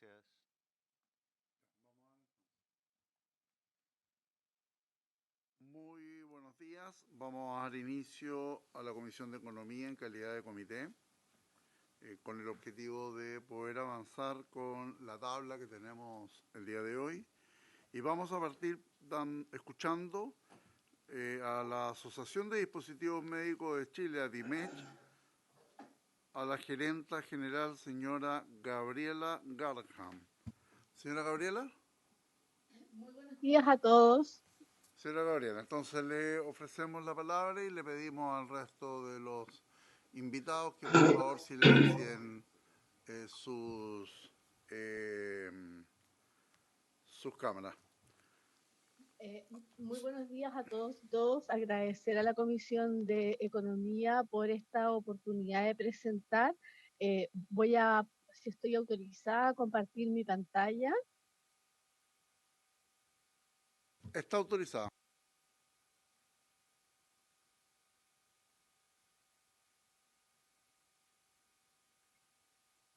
Gracias. Muy buenos días. Vamos a dar inicio a la Comisión de Economía en calidad de comité, con el objetivo de poder avanzar con la tabla que tenemos el día de hoy. Y vamos a partir escuchando a la Asociación de Dispositivos Médicos de Chile, ADIMECH, a la gerenta general, señora Gabriela Garham. Señora Gabriela. Muy buenos días a todos. Señora Gabriela, entonces le ofrecemos la palabra y le pedimos al resto de los invitados que por favor silencien sus cámaras. Muy buenos días a todos y todos. Agradecer a la Comisión de Economía por esta oportunidad de presentar. Voy a, si estoy autorizada, a compartir mi pantalla. Está autorizada.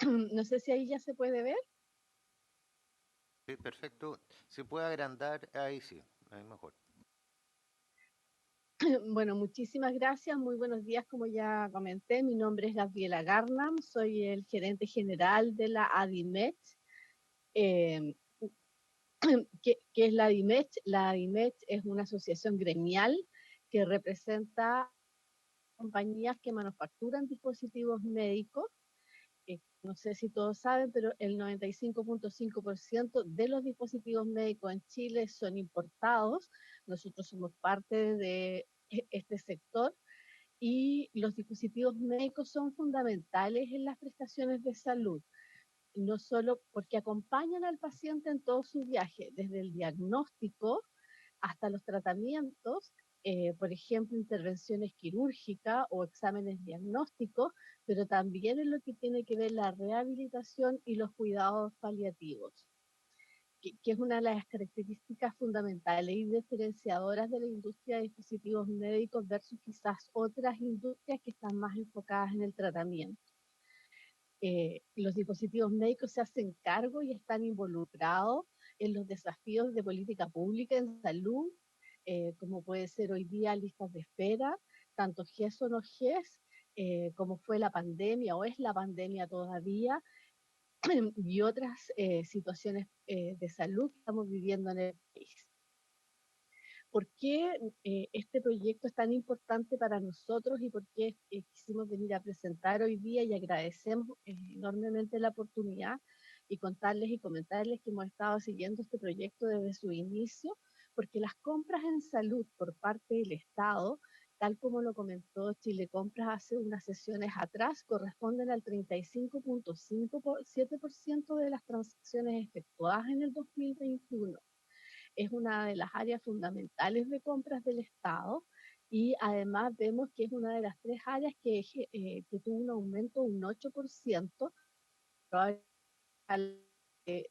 No sé si ahí ya se puede ver. Sí, perfecto. Se puede agrandar, ahí sí, ahí mejor. Bueno, muchísimas gracias. Muy buenos días, como ya comenté. Mi nombre es Gabriela Garnam, soy el gerente general de la ADIMET. ¿Qué es la ADIMET? La ADIMET es una asociación gremial que representa compañías que manufacturan dispositivos médicos. No sé si todos saben, pero el 95.5% de los dispositivos médicos en Chile son importados. Nosotros somos parte de este sector y los dispositivos médicos son fundamentales en las prestaciones de salud, no solo porque acompañan al paciente en todo su viaje, desde el diagnóstico hasta los tratamientos, por ejemplo, intervenciones quirúrgicas o exámenes diagnósticos, pero también en lo que tiene que ver la rehabilitación y los cuidados paliativos, que es una de las características fundamentales y diferenciadoras de la industria de dispositivos médicos versus quizás otras industrias que están más enfocadas en el tratamiento. Los dispositivos médicos se hacen cargo y están involucrados en los desafíos de política pública en salud, como puede ser hoy día listas de espera, tanto GES o no GES, como fue la pandemia o es la pandemia todavía, y otras situaciones de salud que estamos viviendo en el país. ¿Por qué este proyecto es tan importante para nosotros y por qué quisimos venir a presentar hoy día? Y agradecemos enormemente la oportunidad y contarles y comentarles que hemos estado siguiendo este proyecto desde su inicio, porque las compras en salud por parte del Estado, tal como lo comentó Chile Compras hace unas sesiones atrás, corresponden al 35.7% de las transacciones efectuadas en el 2021. Es una de las áreas fundamentales de compras del Estado y además vemos que es una de las tres áreas que tuvo un aumento de un 8%,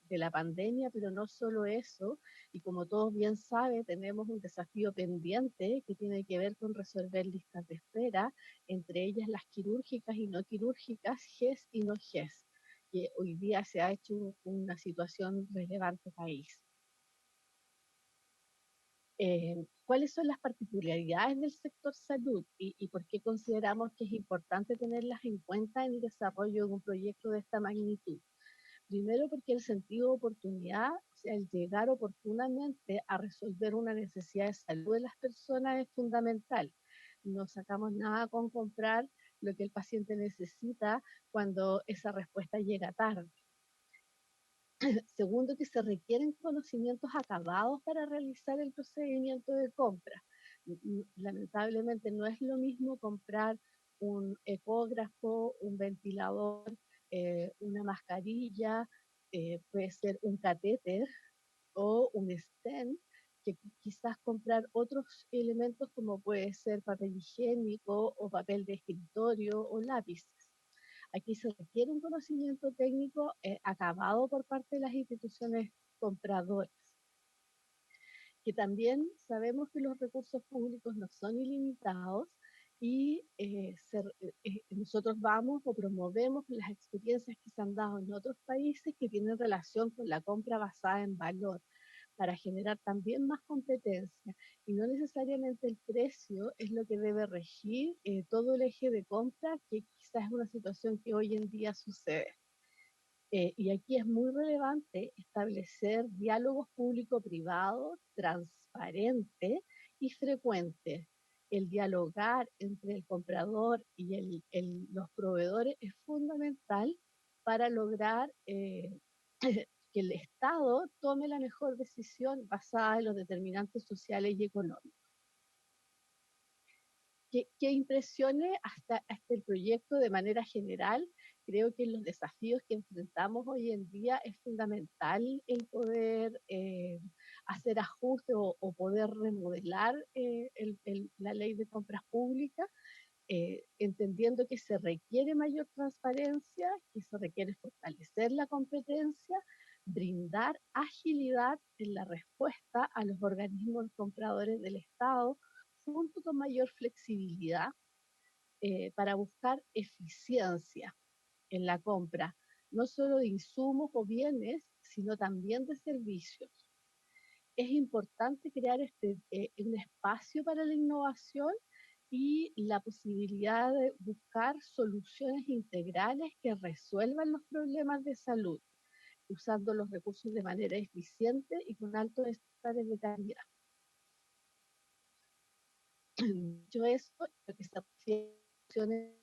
de la pandemia, pero no solo eso, y como todos bien saben, tenemos un desafío pendiente que tiene que ver con resolver listas de espera, entre ellas las quirúrgicas y no quirúrgicas, GES y no GES, que hoy día se ha hecho una situación relevante país. ¿Cuáles son las particularidades del sector salud y por qué consideramos que es importante tenerlas en cuenta en el desarrollo de un proyecto de esta magnitud? Primero, porque el sentido de oportunidad, o sea, el llegar oportunamente a resolver una necesidad de salud de las personas es fundamental. No sacamos nada con comprar lo que el paciente necesita cuando esa respuesta llega tarde. Segundo, que se requieren conocimientos acabados para realizar el procedimiento de compra. Lamentablemente no es lo mismo comprar un ecógrafo, un ventilador, una mascarilla, puede ser un catéter o un stent, que quizás comprar otros elementos como puede ser papel higiénico o papel de escritorio o lápices. Aquí se requiere un conocimiento técnico acabado por parte de las instituciones compradoras, que también sabemos que los recursos públicos no son ilimitados y nosotros vamos o promovemos las experiencias que se han dado en otros países que tienen relación con la compra basada en valor, para generar también más competencia. Y no necesariamente el precio es lo que debe regir todo el eje de compra, que quizás es una situación que hoy en día sucede. Y aquí es muy relevante establecer diálogos público-privados transparentes y frecuentes. El dialogar entre el comprador y los proveedores es fundamental para lograr que el Estado tome la mejor decisión basada en los determinantes sociales y económicos. ¿Qué impresiones hasta el proyecto de manera general? Creo que en los desafíos que enfrentamos hoy en día es fundamental el poder hacer ajustes o poder remodelar la ley de compras públicas, entendiendo que se requiere mayor transparencia, que se requiere fortalecer la competencia, brindar agilidad en la respuesta a los organismos compradores del Estado, junto con mayor flexibilidad para buscar eficiencia en la compra, no solo de insumos o bienes, sino también de servicios. Es importante crear un espacio para la innovación y la posibilidad de buscar soluciones integrales que resuelvan los problemas de salud, usando los recursos de manera eficiente y con altos estándares de calidad. Dicho esto, lo que se refiere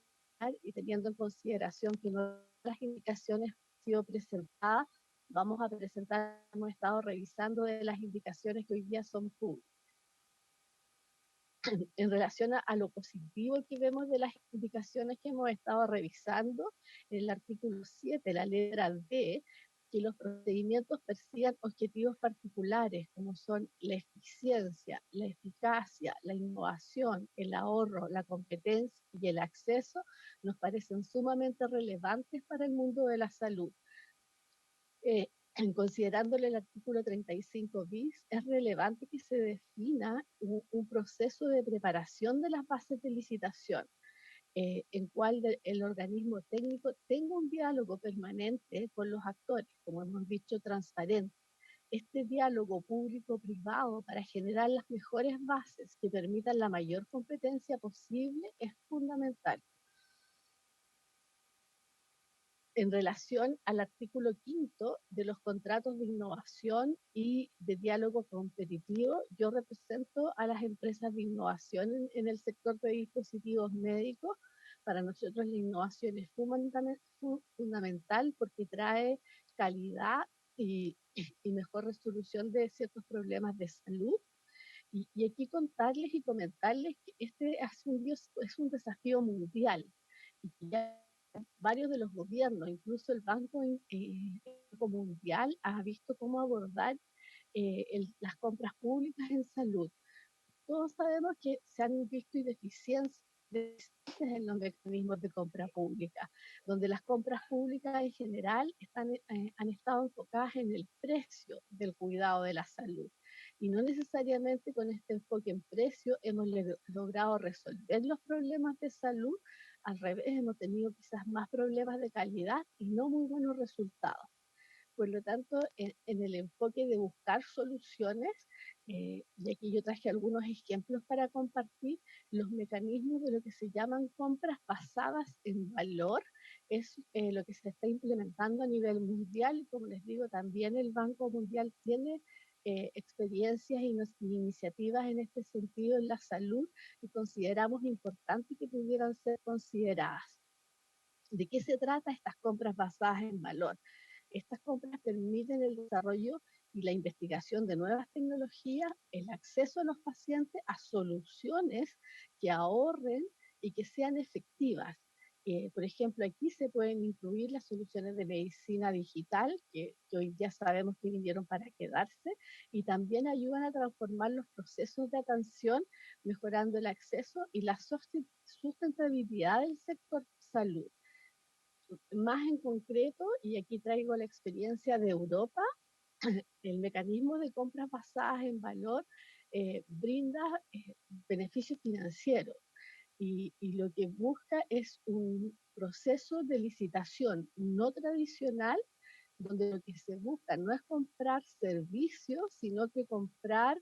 y teniendo en consideración que no todas las indicaciones han sido presentadas, vamos a presentar, hemos estado revisando de las indicaciones que hoy día son públicas. En relación a lo positivo que vemos de las indicaciones que hemos estado revisando, en el artículo 7, la letra D, que los procedimientos persigan objetivos particulares, como son la eficiencia, la eficacia, la innovación, el ahorro, la competencia y el acceso, nos parecen sumamente relevantes para el mundo de la salud. Considerándole el artículo 35 bis, es relevante que se defina un proceso de preparación de las bases de licitación, en cual el organismo técnico tenga un diálogo permanente con los actores, como hemos dicho, transparente. Este diálogo público-privado para generar las mejores bases que permitan la mayor competencia posible es fundamental. En relación al artículo 5 de los contratos de innovación y de diálogo competitivo, yo represento a las empresas de innovación en el sector de dispositivos médicos. Para nosotros la innovación es fundamental porque trae calidad y mejor resolución de ciertos problemas de salud. Y aquí contarles y comentarles que este es un desafío mundial y que ya varios de los gobiernos, incluso el Banco Mundial, ha visto cómo abordar las compras públicas en salud. Todos sabemos que se han visto ineficiencias en los mecanismos de compra pública, donde las compras públicas en general han estado enfocadas en el precio del cuidado de la salud. Y no necesariamente con este enfoque en precio hemos logrado resolver los problemas de salud. Al revés, hemos tenido quizás más problemas de calidad y no muy buenos resultados. Por lo tanto, en el enfoque de buscar soluciones, y aquí yo traje algunos ejemplos para compartir, los mecanismos de lo que se llaman compras basadas en valor, es lo que se está implementando a nivel mundial, y como les digo, también el Banco Mundial tiene experiencias y iniciativas en este sentido en la salud, y consideramos importante que pudieran ser consideradas. ¿De qué se trata estas compras basadas en valor? Estas compras permiten el desarrollo y la investigación de nuevas tecnologías, el acceso a los pacientes a soluciones que ahorren y que sean efectivas. Por ejemplo, aquí se pueden incluir las soluciones de medicina digital, que hoy ya sabemos que vinieron para quedarse, y también ayudan a transformar los procesos de atención, mejorando el acceso y la sustentabilidad del sector salud. Más en concreto, y aquí traigo la experiencia de Europa, el mecanismo de compras basadas en valor brinda beneficios financieros. y lo que busca es un proceso de licitación no tradicional, donde lo que se busca no es comprar servicios, sino que comprar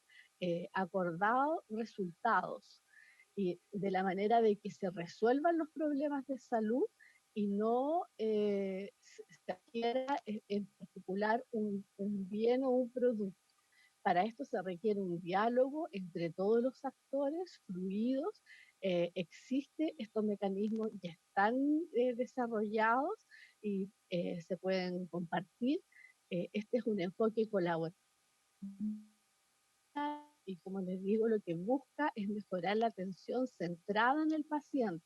acordados resultados, y de la manera de que se resuelvan los problemas de salud y no se adquiera en particular un bien o un producto. Para esto se requiere un diálogo entre todos los actores fluidos. Existe, estos mecanismos ya están desarrollados y se pueden compartir. Este es un enfoque colaborativo y, como les digo, lo que busca es mejorar la atención centrada en el paciente,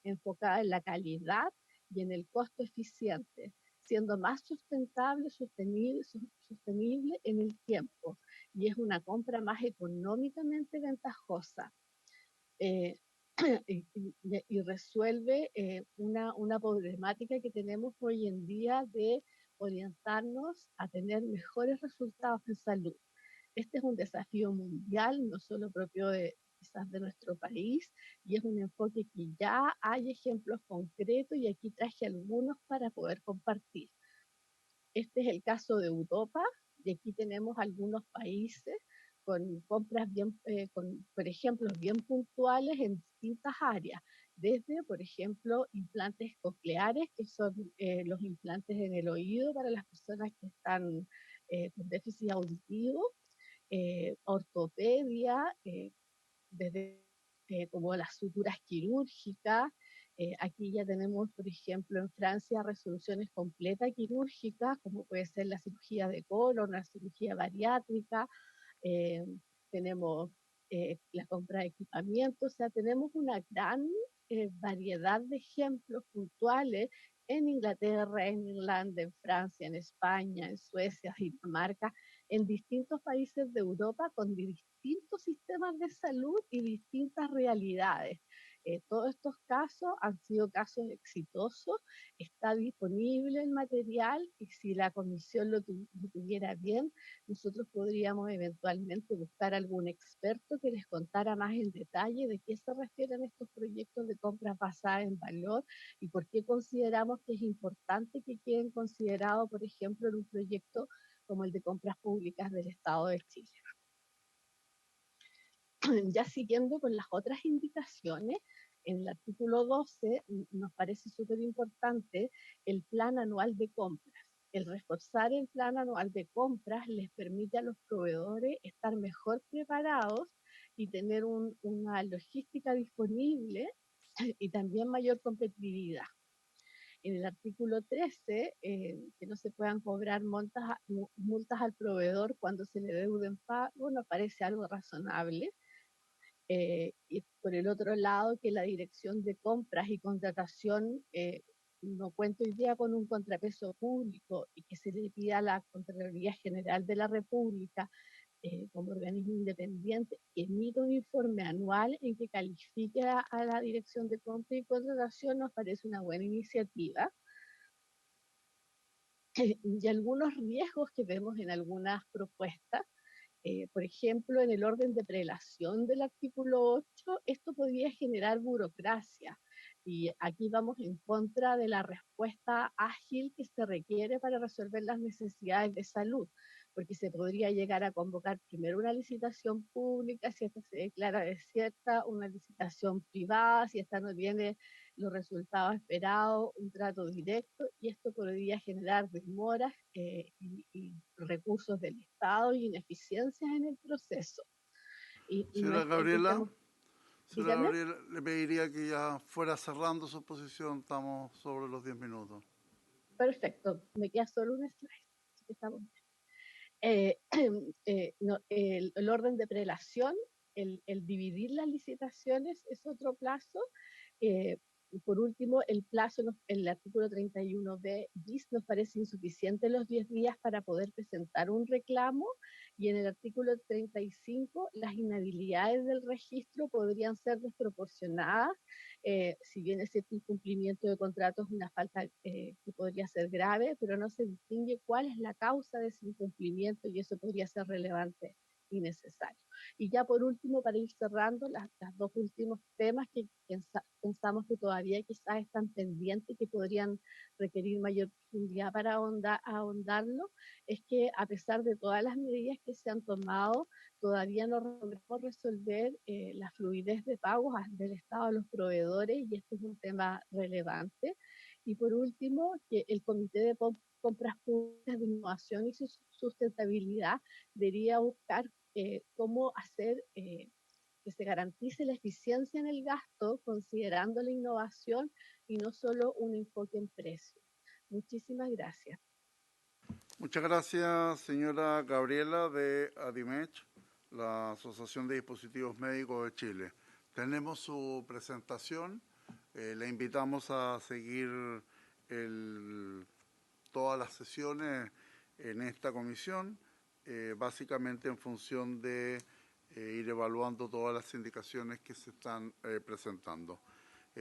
enfocada en la calidad y en el costo eficiente, siendo más sostenible en el tiempo, y es una compra más económicamente ventajosa. Eh, y resuelve una problemática que tenemos hoy en día de orientarnos a tener mejores resultados en salud. Este es un desafío mundial, no solo propio de quizás de nuestro país, y es un enfoque que ya hay ejemplos concretos y aquí traje algunos para poder compartir. Este es el caso de Europa, y aquí tenemos algunos países con compras bien, por ejemplo, bien puntuales en distintas áreas, desde, por ejemplo, implantes cocleares, que son los implantes en el oído para las personas que están con déficit auditivo, ortopedia, desde como las suturas quirúrgicas. Aquí ya tenemos, por ejemplo, en Francia resoluciones completas quirúrgicas, como puede ser la cirugía de colon, la cirugía bariátrica. eh, Tenemos la compra de equipamiento, o sea, tenemos una gran variedad de ejemplos puntuales en Inglaterra, en Irlanda, en Francia, en España, en Suecia, Dinamarca, en distintos países de Europa con distintos sistemas de salud y distintas realidades. Todos estos casos han sido casos exitosos, está disponible el material y si la comisión lo tuviera bien, nosotros podríamos eventualmente buscar algún experto que les contara más en detalle de qué se refieren estos proyectos de compras basadas en valor y por qué consideramos que es importante que queden considerados, por ejemplo, en un proyecto como el de compras públicas del Estado de Chile. Ya siguiendo con las otras indicaciones, en el artículo 12 nos parece súper importante el plan anual de compras. El reforzar el plan anual de compras les permite a los proveedores estar mejor preparados y tener una logística disponible y también mayor competitividad. En el artículo 13, que no se puedan cobrar multas al proveedor cuando se le deude en pago, nos parece algo razonable. Y por el otro lado, que la dirección de compras y contratación no cuenta hoy día con un contrapeso público y que se le pida a la Contraloría General de la República como organismo independiente que emita un informe anual en que califique a la dirección de compra y contratación, nos parece una buena iniciativa. Y algunos riesgos que vemos en algunas propuestas, por ejemplo, en el orden de prelación del artículo 8, esto podría generar burocracia. Y aquí vamos en contra de la respuesta ágil que se requiere para resolver las necesidades de salud, porque se podría llegar a convocar primero una licitación pública, si esta se declara desierta, una licitación privada, si esta no tiene los resultados esperados, un trato directo, y esto podría generar demoras y recursos del Estado y ineficiencias en el proceso. Y no Señora es que aquí Gabriela, estemos, dígame, le pediría que ya fuera cerrando su posición, estamos sobre los 10 minutos. perfecto, me queda solo un slide, así que estamos bien. No, el orden de prelación, el dividir las licitaciones es otro plazo. Eh, por último, el plazo, el artículo 31b bis nos parece insuficiente los 10 días para poder presentar un reclamo, y en el artículo 35 las inhabilidades del registro podrían ser desproporcionadas. Si bien es cierto, incumplimiento de contrato es una falta que podría ser grave, pero no se distingue cuál es la causa de ese incumplimiento y eso podría ser relevante y necesario. Y ya por último, para ir cerrando, los dos últimos temas que pensamos que todavía quizás están pendientes y que podrían requerir mayor profundidad para ahondarlo, es que a pesar de todas las medidas que se han tomado, todavía no logramos resolver la fluidez de pagos del Estado a los proveedores, y esto es un tema relevante. Y por último, que el Comité de Compras Públicas de Innovación y Sustentabilidad debería buscar cómo hacer que se garantice la eficiencia en el gasto, considerando la innovación y no solo un enfoque en precio. Muchísimas gracias. Muchas gracias, señora Gabriela de ADIMECH, la Asociación de Dispositivos Médicos de Chile. Tenemos su presentación. Le invitamos a seguir todas las sesiones en esta comisión, básicamente en función de ir evaluando todas las indicaciones que se están presentando.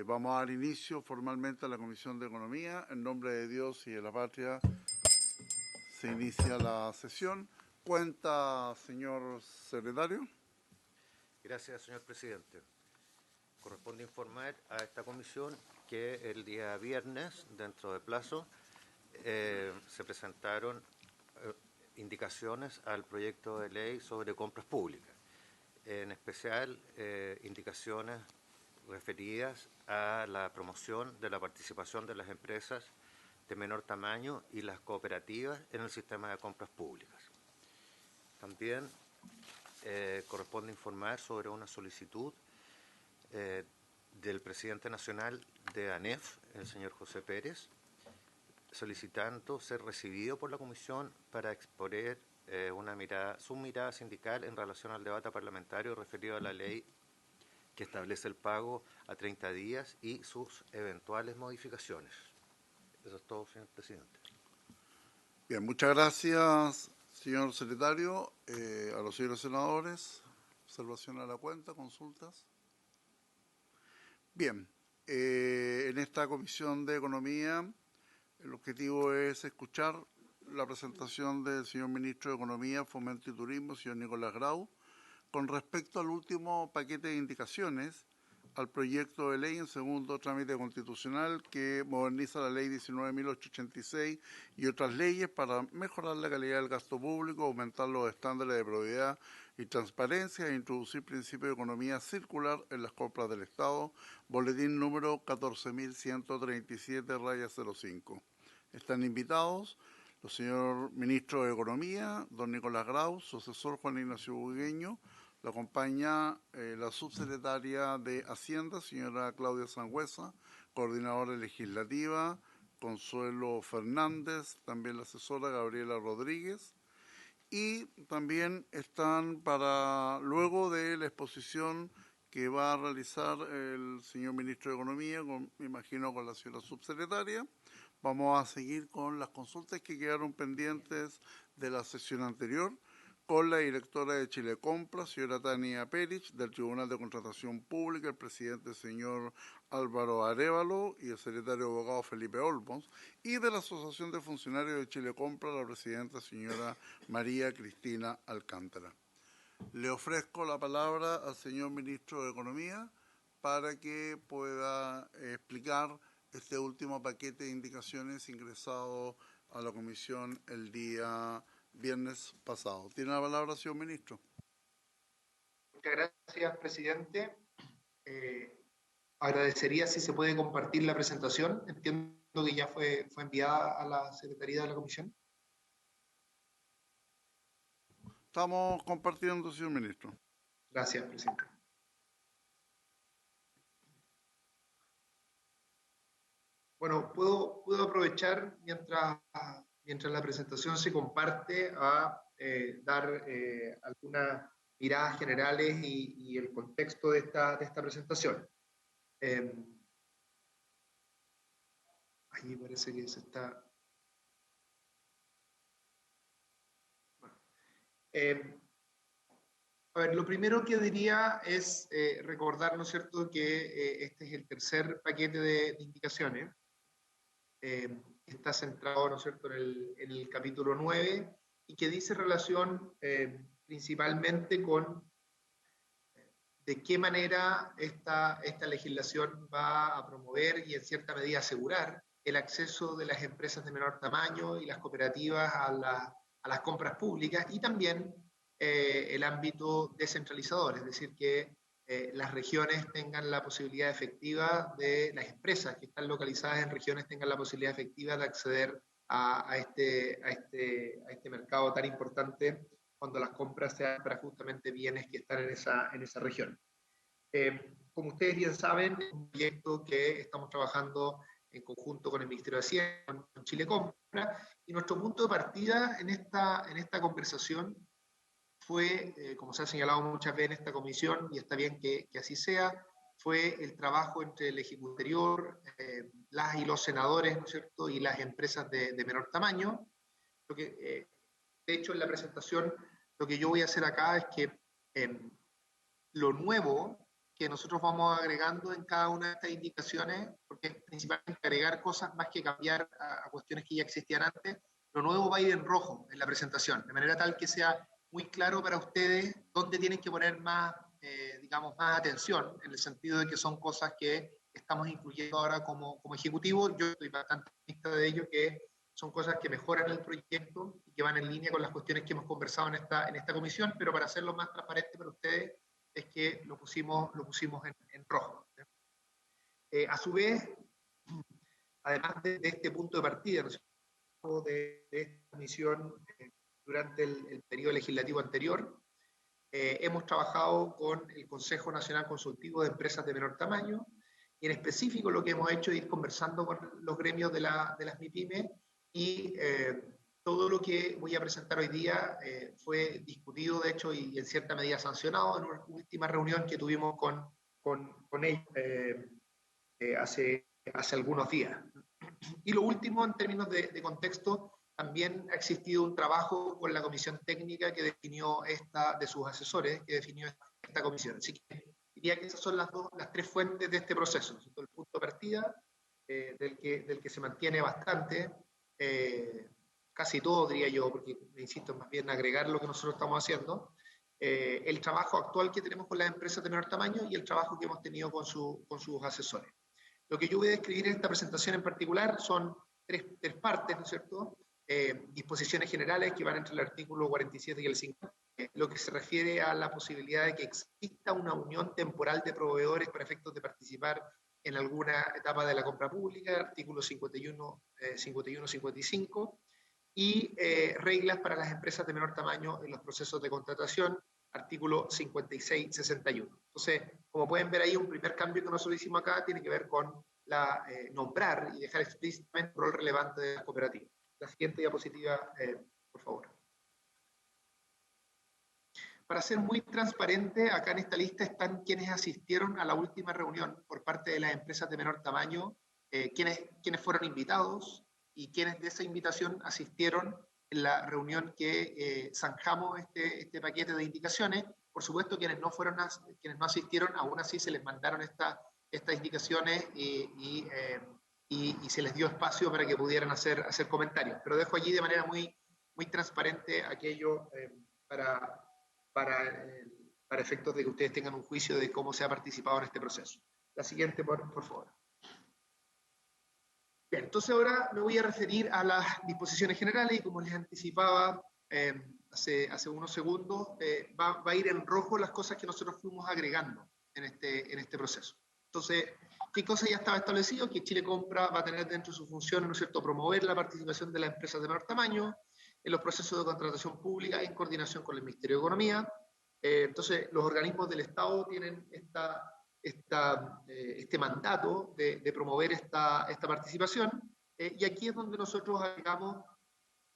Vamos a dar inicio formalmente a la Comisión de Economía. En nombre de Dios y de la patria se inicia la sesión. Cuenta, señor secretario. Gracias, señor presidente. Corresponde informar a esta comisión que el día viernes, dentro de plazo, se presentaron indicaciones al proyecto de ley sobre compras públicas, en especial indicaciones referidas a la promoción de la participación de las empresas de menor tamaño y las cooperativas en el sistema de compras públicas. También corresponde informar sobre una solicitud del presidente nacional de ANEF, el señor José Pérez, solicitando ser recibido por la comisión para exponer su mirada sindical en relación al debate parlamentario referido a la ley que establece el pago a 30 días y sus eventuales modificaciones. Eso es todo, señor presidente. Bien, muchas gracias, señor secretario. A los señores senadores, observación a la cuenta, consultas. Bien, en esta Comisión de Economía el objetivo es escuchar la presentación del señor Ministro de Economía, Fomento y Turismo, señor Nicolás Grau, con respecto al último paquete de indicaciones al proyecto de ley en segundo trámite constitucional que moderniza la ley 19.886 y otras leyes para mejorar la calidad del gasto público, aumentar los estándares de probidad y transparencia e introducir principios de economía circular en las compras del Estado, boletín número 14.137-05. Están invitados los señor Ministro de Economía, don Nicolás Grau, su asesor Juan Ignacio Bugueño. Lo acompaña la subsecretaria de Hacienda, señora Claudia Sangüesa, coordinadora legislativa, Consuelo Fernández, también la asesora Gabriela Rodríguez. Y también están luego de la exposición que va a realizar el señor Ministro de Economía, me imagino con la señora subsecretaria, vamos a seguir con las consultas que quedaron pendientes de la sesión anterior, con la directora de Chile Compras, señora Tania Perich, del Tribunal de Contratación Pública, el presidente señor Álvaro Arévalo y el secretario abogado Felipe Olmos, y de la Asociación de Funcionarios de Chile Compras, la presidenta señora María Cristina Alcántara. Le ofrezco la palabra al señor Ministro de Economía para que pueda explicar este último paquete de indicaciones ingresado a la Comisión el día viernes pasado. Tiene la palabra, señor Ministro. Muchas gracias, presidente. Agradecería si se puede compartir la presentación. Entiendo que ya fue enviada a la Secretaría de la Comisión. Estamos compartiendo, señor Ministro. Gracias, presidente. Bueno, puedo aprovechar mientras la presentación se comparte a dar algunas miradas generales y el contexto de esta presentación. Ahí parece que se está... A ver, lo primero que diría es recordar, ¿no es cierto?, que este es el tercer paquete de indicaciones. Está centrado, ¿no es cierto?, en el capítulo 9 y que dice relación principalmente con de qué manera esta legislación va a promover y en cierta medida asegurar el acceso de las empresas de menor tamaño y las cooperativas a las compras públicas, y también el ámbito descentralizador, es decir, que las regiones tengan la posibilidad efectiva de, las empresas que están localizadas en regiones tengan la posibilidad efectiva de acceder a este mercado tan importante cuando las compras sean para justamente bienes que están en esa región. Como ustedes bien saben, es un proyecto que estamos trabajando en conjunto con el Ministerio de Hacienda, con Chile Compra, y nuestro punto de partida en esta conversación fue, como se ha señalado muchas veces en esta comisión, y está bien que así sea, fue el trabajo entre el Ejecutivo anterior, las y los senadores, ¿no es cierto?, y las empresas de menor tamaño. Lo que, de hecho, en la presentación, lo que yo voy a hacer acá es que lo nuevo que nosotros vamos agregando en cada una de estas indicaciones, porque es principalmente agregar cosas más que cambiar a cuestiones que ya existían antes, lo nuevo va a ir en rojo en la presentación, de manera tal que sea muy claro para ustedes dónde tienen que poner más, digamos, más atención, en el sentido de que son cosas que estamos incluyendo ahora como ejecutivo. Yo estoy bastante optimista de ello, que son cosas que mejoran el proyecto y que van en línea con las cuestiones que hemos conversado en esta comisión, pero para hacerlo más transparente para ustedes, es que lo pusimos en rojo. A su vez, además de este punto de partida, ¿no?, de esta misión durante el periodo legislativo anterior, hemos trabajado con el Consejo Nacional Consultivo de Empresas de Menor Tamaño, y en específico lo que hemos hecho es ir conversando con los gremios de las MIPYME, y todo lo que voy a presentar hoy día fue discutido, de hecho, y en cierta medida sancionado en una última reunión que tuvimos con ellos hace algunos días. Y lo último, en términos de contexto, también ha existido un trabajo con la comisión técnica que definió de sus asesores, que definió esta comisión. Así que diría que esas son las tres fuentes de este proceso, ¿no? El punto de partida, del que se mantiene bastante, casi todo, diría yo, porque insisto, más bien agregar lo que nosotros estamos haciendo, el trabajo actual que tenemos con las empresas de menor tamaño y el trabajo que hemos tenido con sus asesores. Lo que yo voy a describir en esta presentación en particular son tres partes, ¿no es cierto? Disposiciones generales que van entre el artículo 47 y el 50, lo que se refiere a la posibilidad de que exista una unión temporal de proveedores para efectos de participar en alguna etapa de la compra pública, artículos 51, 55, y reglas para las empresas de menor tamaño en los procesos de contratación, artículo 56-61. Entonces, como pueden ver ahí, un primer cambio que nosotros hicimos acá tiene que ver con nombrar y dejar explícitamente el rol relevante de la cooperativa. La siguiente diapositiva, por favor. Para ser muy transparente, acá en esta lista están quienes asistieron a la última reunión por parte de las empresas de menor tamaño, quienes fueron invitados y quienes de esa invitación asistieron en la reunión que zanjamos este paquete de indicaciones. Por supuesto, quienes no asistieron, aún así se les mandaron estas indicaciones y se les dio espacio para que pudieran hacer comentarios. Pero dejo allí de manera muy, muy transparente aquello para efectos de que ustedes tengan un juicio de cómo se ha participado en este proceso. La siguiente, por favor. Bien, entonces ahora me voy a referir a las disposiciones generales y, como les anticipaba hace unos segundos, va a ir en rojo las cosas que nosotros fuimos agregando en este proceso. Entonces, ¿qué cosa ya estaba establecido? Que Chile Compra va a tener dentro de su función, ¿no es cierto?, promover la participación de las empresas de menor tamaño en los procesos de contratación pública en coordinación con el Ministerio de Economía. Entonces, los organismos del Estado tienen este mandato de promover esta participación, y aquí es donde nosotros agregamos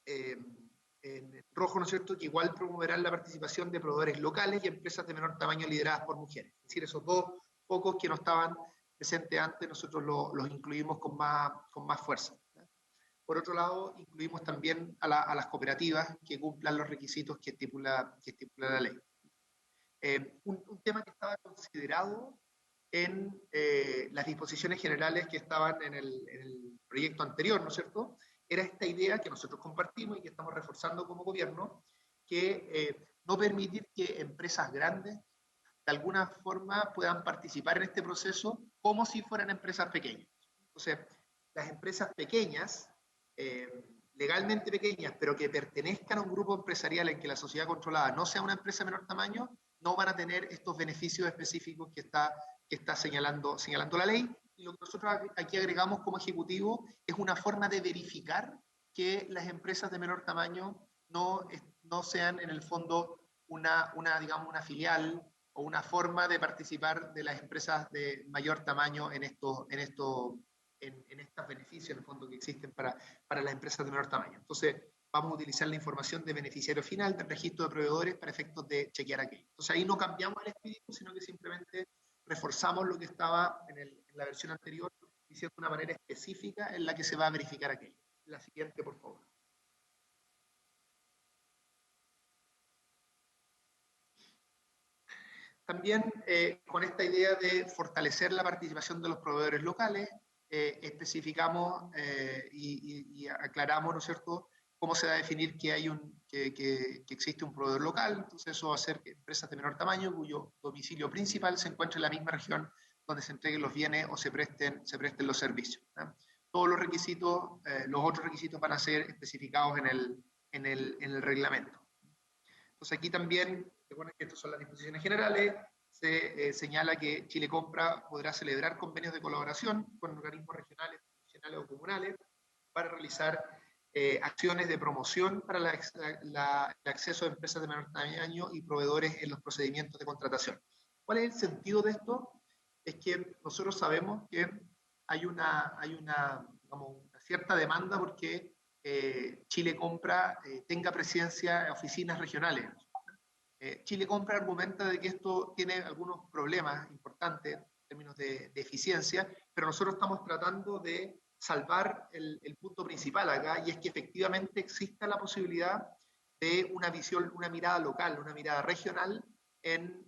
en rojo, ¿no es cierto?, que igual promoverán la participación de proveedores locales y empresas de menor tamaño lideradas por mujeres. Es decir, esos dos pocos que no estaban presentes antes, nosotros los incluimos con más fuerza. Por otro lado, incluimos también a las cooperativas que cumplan los requisitos que estipula la ley. Un tema que estaba considerado en las disposiciones generales que estaban en el proyecto anterior, ¿no es cierto?, era esta idea que nosotros compartimos y que estamos reforzando como gobierno, que no permitir que empresas grandes de alguna forma puedan participar en este proceso como si fueran empresas pequeñas. Entonces, las empresas pequeñas, legalmente pequeñas, pero que pertenezcan a un grupo empresarial en que la sociedad controlada no sea una empresa de menor tamaño, no van a tener estos beneficios específicos que está señalando la ley. Y lo que nosotros aquí agregamos como ejecutivo es una forma de verificar que las empresas de menor tamaño no sean en el fondo digamos, una filial o una forma de participar de las empresas de mayor tamaño en estos beneficios, en el fondo, que existen para las empresas de menor tamaño. Entonces, vamos a utilizar la información de beneficiario final del registro de proveedores para efectos de chequear aquello. Entonces, ahí no cambiamos el espíritu, sino que simplemente reforzamos lo que estaba en la versión anterior, diciendo de una manera específica en la que se va a verificar aquello. La siguiente, por favor. También con esta idea de fortalecer la participación de los proveedores locales, especificamos y aclaramos, ¿no es cierto?, cómo se va a definir que existe un proveedor local. Entonces eso va a ser empresas de menor tamaño cuyo domicilio principal se encuentra en la misma región donde se entreguen los bienes o se presten los servicios, ¿no? Todos los requisitos, los otros requisitos van a ser especificados en el reglamento. Entonces aquí también, recuerden que estas son las disposiciones generales, se señala que Chile Compra podrá celebrar convenios de colaboración con organismos regionales, nacionales o comunales para realizar acciones de promoción para el acceso de empresas de menor tamaño y proveedores en los procedimientos de contratación. ¿Cuál es el sentido de esto? Es que nosotros sabemos que hay una cierta demanda porque Chile Compra tenga presencia en oficinas regionales. Chile Compra argumenta de que esto tiene algunos problemas importantes en términos de eficiencia, pero nosotros estamos tratando de salvar el punto principal acá, y es que efectivamente exista la posibilidad de una visión, una mirada local, una mirada regional en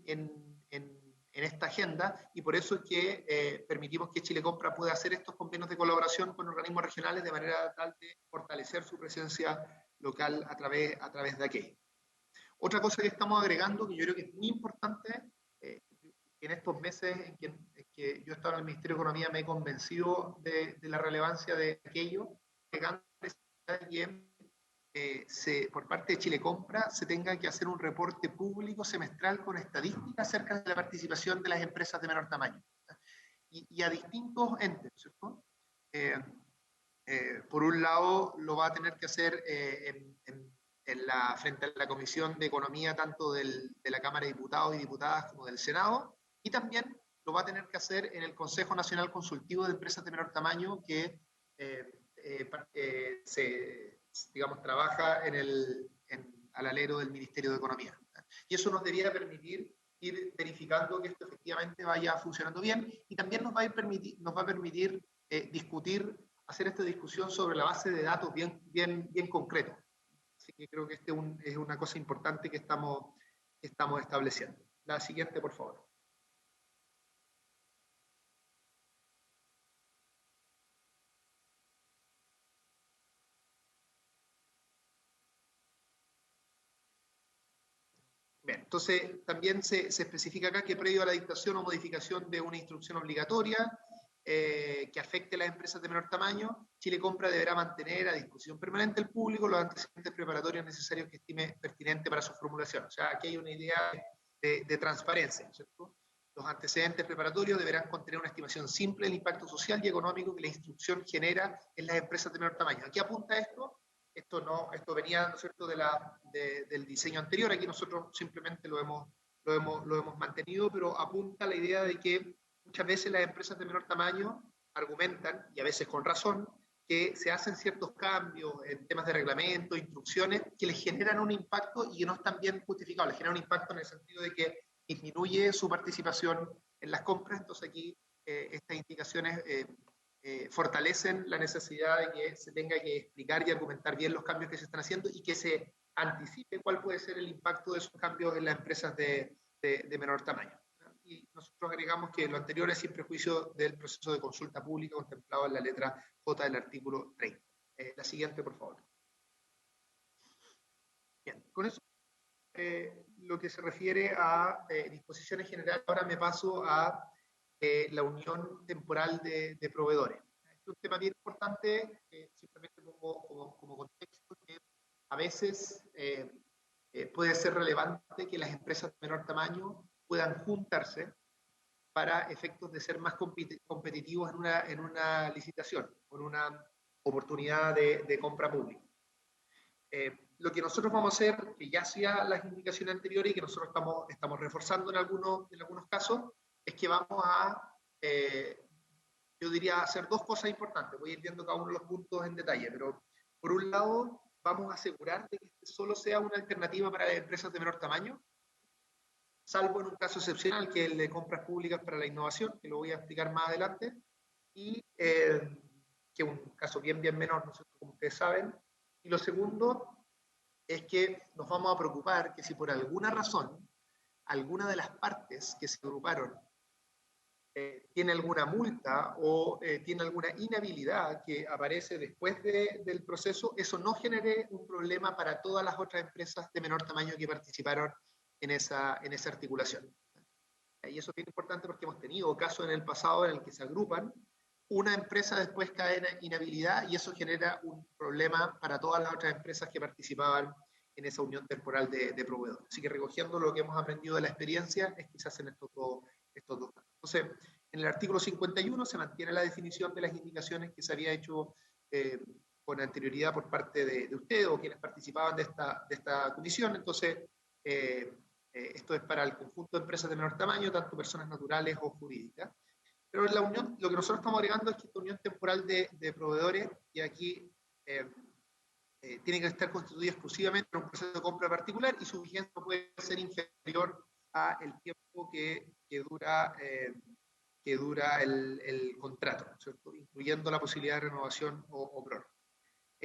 esta agenda, y por eso es que permitimos que Chile Compra pueda hacer estos convenios de colaboración con organismos regionales de manera tal de fortalecer su presencia local a través de aquello. Otra cosa que estamos agregando, que yo creo que es muy importante, en estos meses en que yo he estado en el Ministerio de Economía me he convencido de la relevancia de aquello, agregando que por parte de Chile Compra se tenga que hacer un reporte público semestral con estadísticas acerca de la participación de las empresas de menor tamaño y a distintos entes, ¿cierto? Por un lado, lo va a tener que hacer frente a la Comisión de Economía, tanto de la Cámara de Diputados y Diputadas como del Senado, y también lo va a tener que hacer en el Consejo Nacional Consultivo de Empresas de Menor Tamaño, que trabaja al alero del Ministerio de Economía. Y eso nos debiera permitir ir verificando que esto efectivamente vaya funcionando bien, y también nos va a permitir hacer esta discusión sobre la base de datos bien concreta. Así que creo que es una cosa importante que estamos estableciendo. La siguiente, por favor. Bien, entonces también se especifica acá que previo a la dictación o modificación de una instrucción obligatoria que afecte a las empresas de menor tamaño, Chile Compra deberá mantener a disposición permanente al público los antecedentes preparatorios necesarios que estime pertinente para su formulación. O sea, aquí hay una idea de transparencia, ¿cierto? Los antecedentes preparatorios deberán contener una estimación simple del impacto social y económico que la instrucción genera en las empresas de menor tamaño. ¿A qué apunta esto? Esto venía, ¿no es cierto?, del diseño anterior. Aquí nosotros simplemente lo hemos mantenido, pero apunta a la idea de que muchas veces las empresas de menor tamaño argumentan, y a veces con razón, que se hacen ciertos cambios en temas de reglamento, instrucciones, que les generan un impacto y que no están bien justificados. Les generan un impacto en el sentido de que disminuye su participación en las compras. Entonces aquí estas indicaciones fortalecen la necesidad de que se tenga que explicar y argumentar bien los cambios que se están haciendo y que se anticipe cuál puede ser el impacto de esos cambios en las empresas de menor tamaño. Y nosotros agregamos que lo anterior es sin prejuicio del proceso de consulta pública contemplado en la letra J del artículo 30. La siguiente, por favor. Bien, con eso lo que se refiere a disposiciones generales, ahora me paso a la unión temporal de proveedores. Este es un tema bien importante, simplemente como contexto, que a veces puede ser relevante que las empresas de menor tamaño puedan juntarse para efectos de ser más competitivos en una licitación, en una oportunidad de compra pública. Lo que nosotros vamos a hacer, que ya hacía las indicaciones anteriores y que nosotros estamos reforzando en algunos casos, es que vamos a, yo diría, hacer dos cosas importantes. Voy a ir viendo cada uno de los puntos en detalle, pero por un lado, vamos a asegurar de que este solo sea una alternativa para las empresas de menor tamaño, salvo en un caso excepcional, que es el de compras públicas para la innovación, que lo voy a explicar más adelante, y que es un caso bien menor, ¿no es cierto?, como ustedes saben. Y lo segundo es que nos vamos a preocupar que si por alguna razón alguna de las partes que se agruparon tiene alguna multa o tiene alguna inhabilidad que aparece después del proceso, eso no genere un problema para todas las otras empresas de menor tamaño que participaron en esa articulación. Y eso es bien importante porque hemos tenido casos en el pasado en el que se agrupan, una empresa después cae en inhabilidad y eso genera un problema para todas las otras empresas que participaban en esa unión temporal de proveedores. Así que recogiendo lo que hemos aprendido de la experiencia, es que se hacen estos dos casos. Entonces, en el artículo 51 se mantiene la definición de las indicaciones que se había hecho con anterioridad por parte de ustedes o quienes participaban de esta comisión. Entonces, esto es para el conjunto de empresas de menor tamaño, tanto personas naturales o jurídicas. Pero en la unión, lo que nosotros estamos agregando es que esta unión temporal de proveedores, y aquí tiene que estar constituida exclusivamente en un proceso de compra particular y su vigencia no puede ser inferior a el tiempo que dura el contrato, ¿cierto?, incluyendo la posibilidad de renovación o prórroga.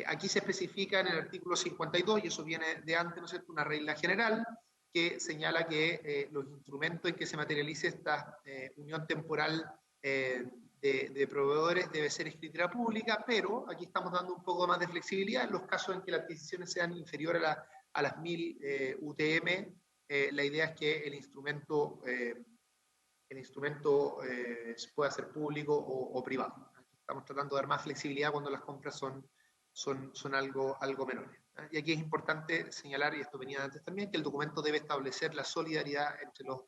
Aquí se especifica en el artículo 52, y eso viene de antes, ¿no es cierto?, una regla general que señala que los instrumentos en que se materialice esta unión temporal de proveedores debe ser escritura pública, pero aquí estamos dando un poco más de flexibilidad en los casos en que las adquisiciones sean inferiores a las 1000 UTM. La idea es que el instrumento pueda ser público o privado. Aquí estamos tratando de dar más flexibilidad cuando las compras son algo menores. Y aquí es importante señalar, y esto venía antes también, que el documento debe establecer la solidaridad entre los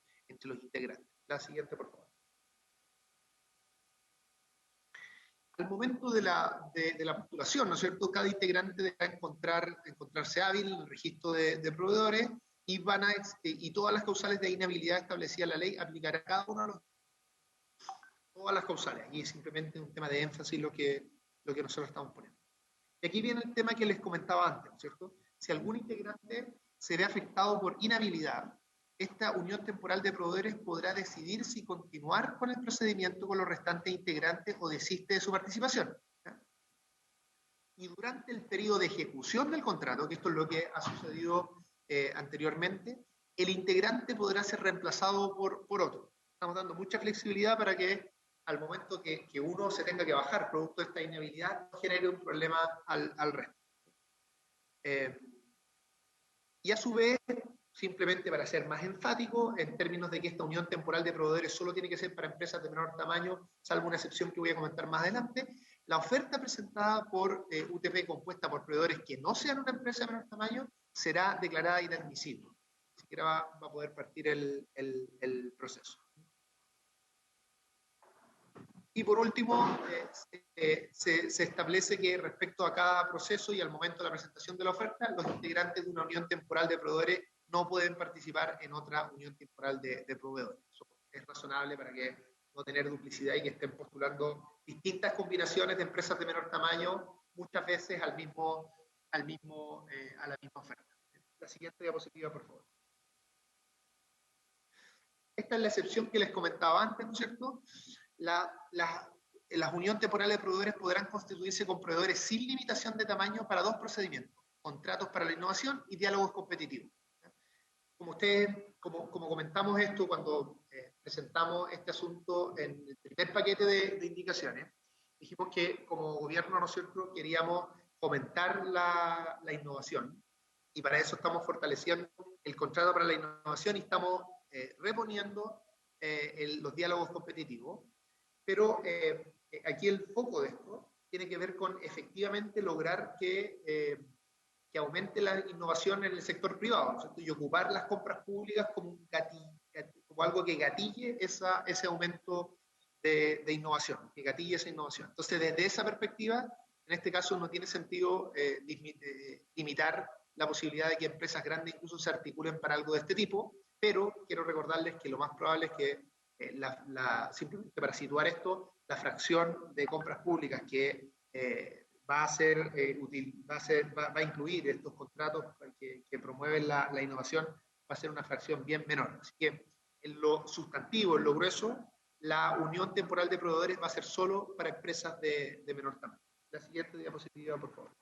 integrantes. La siguiente, por favor. Al momento de la postulación, ¿no es cierto?, cada integrante debe encontrarse hábil en el registro de proveedores y todas las causales de inhabilidad establecidas en la ley aplicará a cada uno de todas las causales. Aquí es simplemente un tema de énfasis lo que nosotros estamos poniendo. Y aquí viene el tema que les comentaba antes, ¿no es cierto? Si algún integrante se ve afectado por inhabilidad, esta unión temporal de proveedores podrá decidir si continuar con el procedimiento con los restantes integrantes o desiste de su participación. Y durante el periodo de ejecución del contrato, que esto es lo que ha sucedido anteriormente, el integrante podrá ser reemplazado por otro. Estamos dando mucha flexibilidad para que al momento que uno se tenga que bajar producto de esta inhabilidad no genere un problema al resto. Y a su vez, simplemente para ser más enfático, en términos de que esta unión temporal de proveedores solo tiene que ser para empresas de menor tamaño, salvo una excepción que voy a comentar más adelante, la oferta presentada por UTP compuesta por proveedores que no sean una empresa de menor tamaño será declarada inadmisible. Ni siquiera va a poder partir el proceso. Y por último, se establece que respecto a cada proceso y al momento de la presentación de la oferta, los integrantes de una unión temporal de proveedores no pueden participar en otra unión temporal de proveedores. Eso es razonable para que no tener duplicidad y que estén postulando distintas combinaciones de empresas de menor tamaño, muchas veces a la misma oferta. La siguiente diapositiva, por favor. Esta es la excepción que les comentaba antes, ¿no es cierto? Las uniones temporales de proveedores podrán constituirse con proveedores sin limitación de tamaño para dos procedimientos: contratos para la innovación y diálogos competitivos. Como comentamos esto cuando presentamos este asunto en el primer paquete de indicaciones, dijimos que como gobierno, ¿no es cierto?, queríamos fomentar la innovación, y para eso estamos fortaleciendo el contrato para la innovación y estamos reponiendo los diálogos competitivos. Pero aquí el foco de esto tiene que ver con efectivamente lograr que aumente la innovación en el sector privado, ¿no es cierto? Y ocupar las compras públicas como, como algo que gatille ese aumento de innovación, que gatille esa innovación. Entonces, desde esa perspectiva, en este caso no tiene sentido limitar la posibilidad de que empresas grandes incluso se articulen para algo de este tipo, pero quiero recordarles que lo más probable es que simplemente para situar esto, la fracción de compras públicas que va a ser útil, va a incluir estos contratos que promueven la innovación, va a ser una fracción bien menor. Así que en lo sustantivo, en lo grueso, la unión temporal de proveedores va a ser solo para empresas de menor tamaño. La siguiente diapositiva, por favor.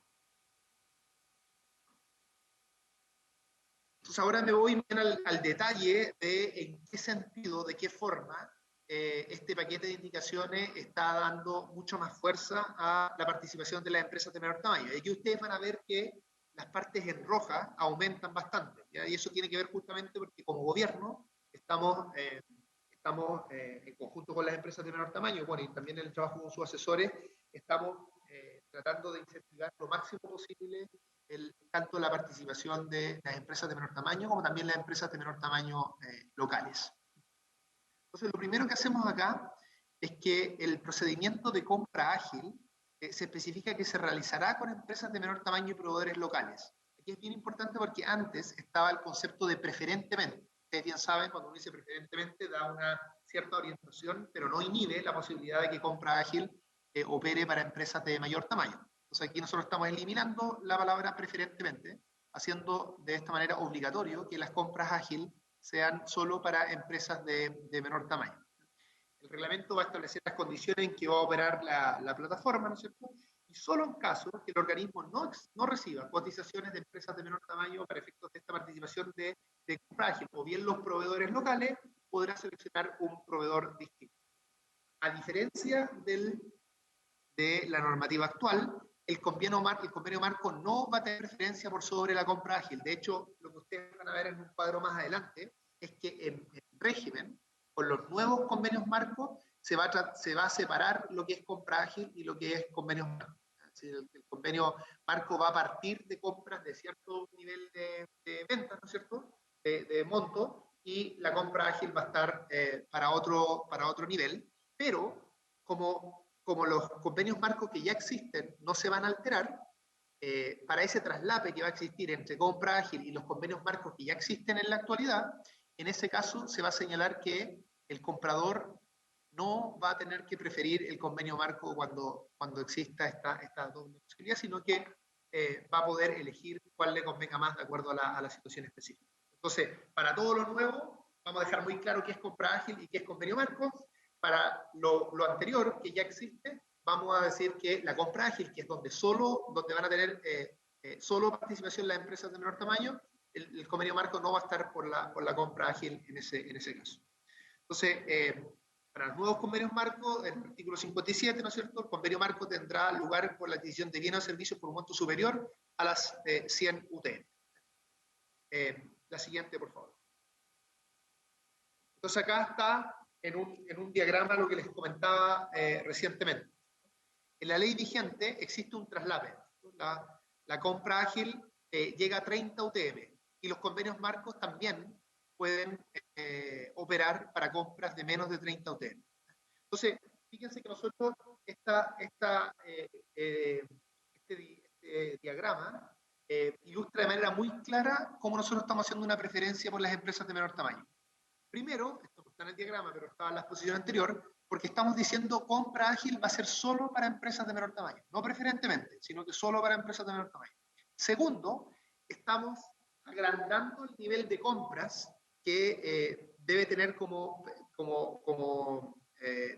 Entonces ahora me voy bien al detalle de en qué sentido, de qué forma este paquete de indicaciones está dando mucho más fuerza a la participación de las empresas de menor tamaño. Y aquí ustedes van a ver que las partes en roja aumentan bastante, ¿ya? Y eso tiene que ver justamente porque como gobierno estamos en conjunto con las empresas de menor tamaño, bueno, y también en el trabajo con sus asesores, estamos tratando de incentivar lo máximo posible tanto la participación de las empresas de menor tamaño como también las empresas de menor tamaño locales. Entonces, lo primero que hacemos acá es que el procedimiento de compra ágil se especifica que se realizará con empresas de menor tamaño y proveedores locales. Aquí es bien importante porque antes estaba el concepto de preferentemente. Ustedes bien saben, cuando uno dice preferentemente da una cierta orientación, pero no inhibe la posibilidad de que compra ágil opere para empresas de mayor tamaño. Entonces aquí nosotros estamos eliminando la palabra preferentemente, haciendo de esta manera obligatorio que las compras ágil sean solo para empresas de menor tamaño. El reglamento va a establecer las condiciones en que va a operar la plataforma, ¿no es cierto? Y solo en caso que el organismo no reciba cotizaciones de empresas de menor tamaño para efectos de esta participación de compra ágil, o bien los proveedores locales, podrá seleccionar un proveedor distinto. A diferencia de la normativa actual, el convenio marco no va a tener preferencia por sobre la compra ágil. De hecho, lo que ustedes van a ver en un cuadro más adelante es que en régimen, con los nuevos convenios marcos, se va a separar lo que es compra ágil y lo que es convenios marcos. El convenio marco va a partir de compras de cierto nivel de ventas, ¿no es cierto?, de monto, y la compra ágil va a estar para otro nivel, pero como los convenios marcos que ya existen no se van a alterar, para ese traslape que va a existir entre compra ágil y los convenios marcos que ya existen en la actualidad, en ese caso se va a señalar que el comprador no va a tener que preferir el convenio marco cuando exista esta doble posibilidad, sino que va a poder elegir cuál le convenga más de acuerdo a la situación específica. Entonces, para todo lo nuevo, vamos a dejar muy claro qué es compra ágil y qué es convenio marco. Para lo anterior, que ya existe, vamos a decir que la compra ágil, que es donde van a tener solo participación las empresas de menor tamaño, el convenio marco no va a estar por la compra ágil en ese caso. Entonces, para los nuevos convenios marcos, el artículo 57, ¿no es cierto?, el convenio marco tendrá lugar por la adquisición de bienes o servicios por un monto superior a las 100 UTM. La siguiente, por favor. Entonces, acá está en un diagrama lo que les comentaba recientemente. En la ley vigente existe un traslape. La compra ágil llega a 30 UTM y los convenios marcos también pueden operar para compras de menos de 30 UTM. Entonces, fíjense que nosotros este diagrama ilustra de manera muy clara cómo nosotros estamos haciendo una preferencia por las empresas de menor tamaño. Primero, esto no está en el diagrama, pero estaba en la exposición anterior, porque estamos diciendo compra ágil va a ser solo para empresas de menor tamaño, no preferentemente, sino que solo para empresas de menor tamaño. Segundo, estamos agrandando el nivel de compras que debe tener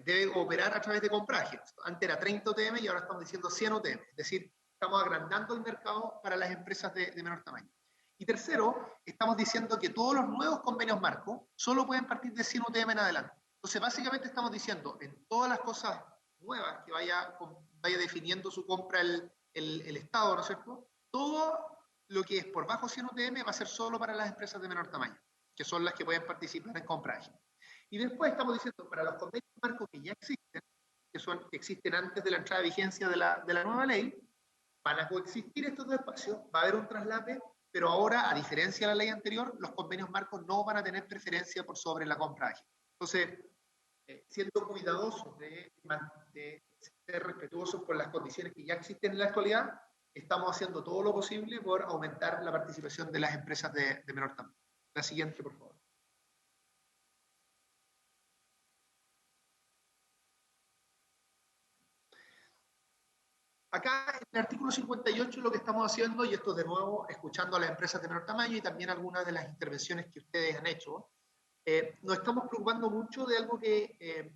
debe operar a través de compra ágil. Antes era 30 UTM y ahora estamos diciendo 100 UTM, es decir, estamos agrandando el mercado para las empresas de menor tamaño. Y tercero, estamos diciendo que todos los nuevos convenios marco solo pueden partir de 100 UTM en adelante. Entonces, básicamente estamos diciendo, en todas las cosas nuevas que vaya definiendo su compra el Estado, ¿no es cierto?, todo lo que es por bajo 100 UTM va a ser solo para las empresas de menor tamaño, que son las que pueden participar en compra ágil. Y después estamos diciendo, para los convenios marcos que ya existen, que existen antes de la entrada de vigencia de la nueva ley, van a coexistir estos dos espacios, va a haber un traslape, pero ahora, a diferencia de la ley anterior, los convenios marcos no van a tener preferencia por sobre la compra ágil. Entonces, siendo cuidadosos de ser respetuosos con las condiciones que ya existen en la actualidad, estamos haciendo todo lo posible por aumentar la participación de las empresas de menor tamaño. La siguiente, por favor. Acá en el artículo 58 lo que estamos haciendo, y esto de nuevo escuchando a las empresas de menor tamaño y también algunas de las intervenciones que ustedes han hecho, nos estamos preocupando mucho de algo que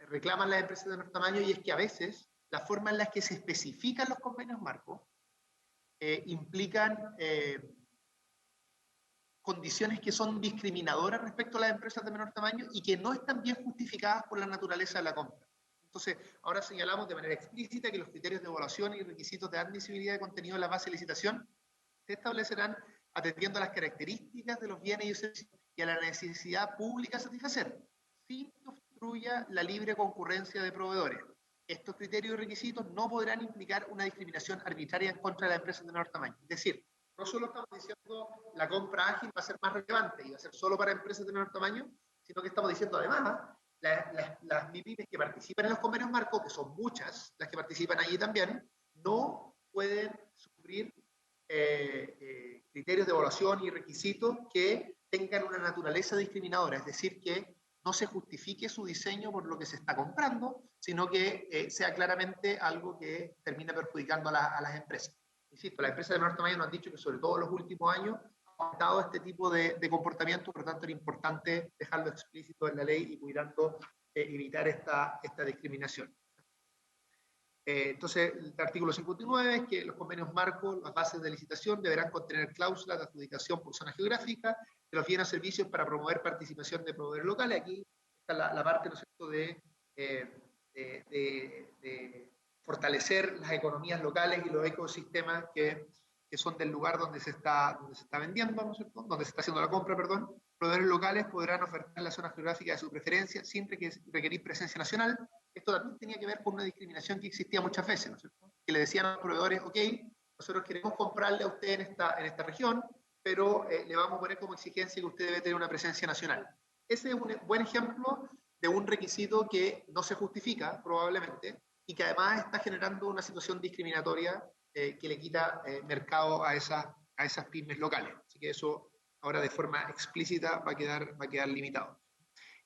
reclaman las empresas de menor tamaño, y es que a veces la forma en la que se especifican los convenios marcos implican condiciones que son discriminadoras respecto a las empresas de menor tamaño y que no están bien justificadas por la naturaleza de la compra. Entonces, ahora señalamos de manera explícita que los criterios de evaluación y requisitos de admisibilidad de contenido en la base de licitación se establecerán atendiendo a las características de los bienes y servicios y a la necesidad pública a satisfacer, sin que obstruya la libre concurrencia de proveedores. Estos criterios y requisitos no podrán implicar una discriminación arbitraria en contra de las empresas de menor tamaño. Es decir, no solo estamos diciendo la compra ágil va a ser más relevante y va a ser solo para empresas de menor tamaño, sino que estamos diciendo además las MIPYMES que participan en los convenios marcos, que son muchas las que participan allí también, no pueden sufrir criterios de evaluación y requisitos que tengan una naturaleza discriminadora, es decir, que no se justifique su diseño por lo que se está comprando, sino que sea claramente algo que termina perjudicando a las empresas. Insisto, las empresas de menor tamaño nos han dicho que sobre todo en los últimos años ha aumentado este tipo de comportamiento, por lo tanto era importante dejarlo explícito en la ley y cuidando evitar esta discriminación. Entonces, el artículo 59 es que los convenios marcos, las bases de licitación deberán contener cláusulas de adjudicación por zona geográfica de los bienes o servicios para promover participación de proveedores locales. Aquí está la parte, ¿no es cierto?, de fortalecer las economías locales y los ecosistemas que son del lugar donde se está vendiendo, ¿no es cierto?, donde se está haciendo la compra, perdón. Proveedores locales podrán ofertar la zona geográfica de su preferencia sin requerir presencia nacional. Esto también tenía que ver con una discriminación que existía muchas veces, ¿no es cierto?, que le decían a los proveedores, ok, nosotros queremos comprarle a usted en esta región, pero le vamos a poner como exigencia que usted debe tener una presencia nacional. Ese es un buen ejemplo de un requisito que no se justifica, probablemente, y que además está generando una situación discriminatoria que le quita mercado a esas pymes locales. Así que eso ahora de forma explícita va a quedar limitado.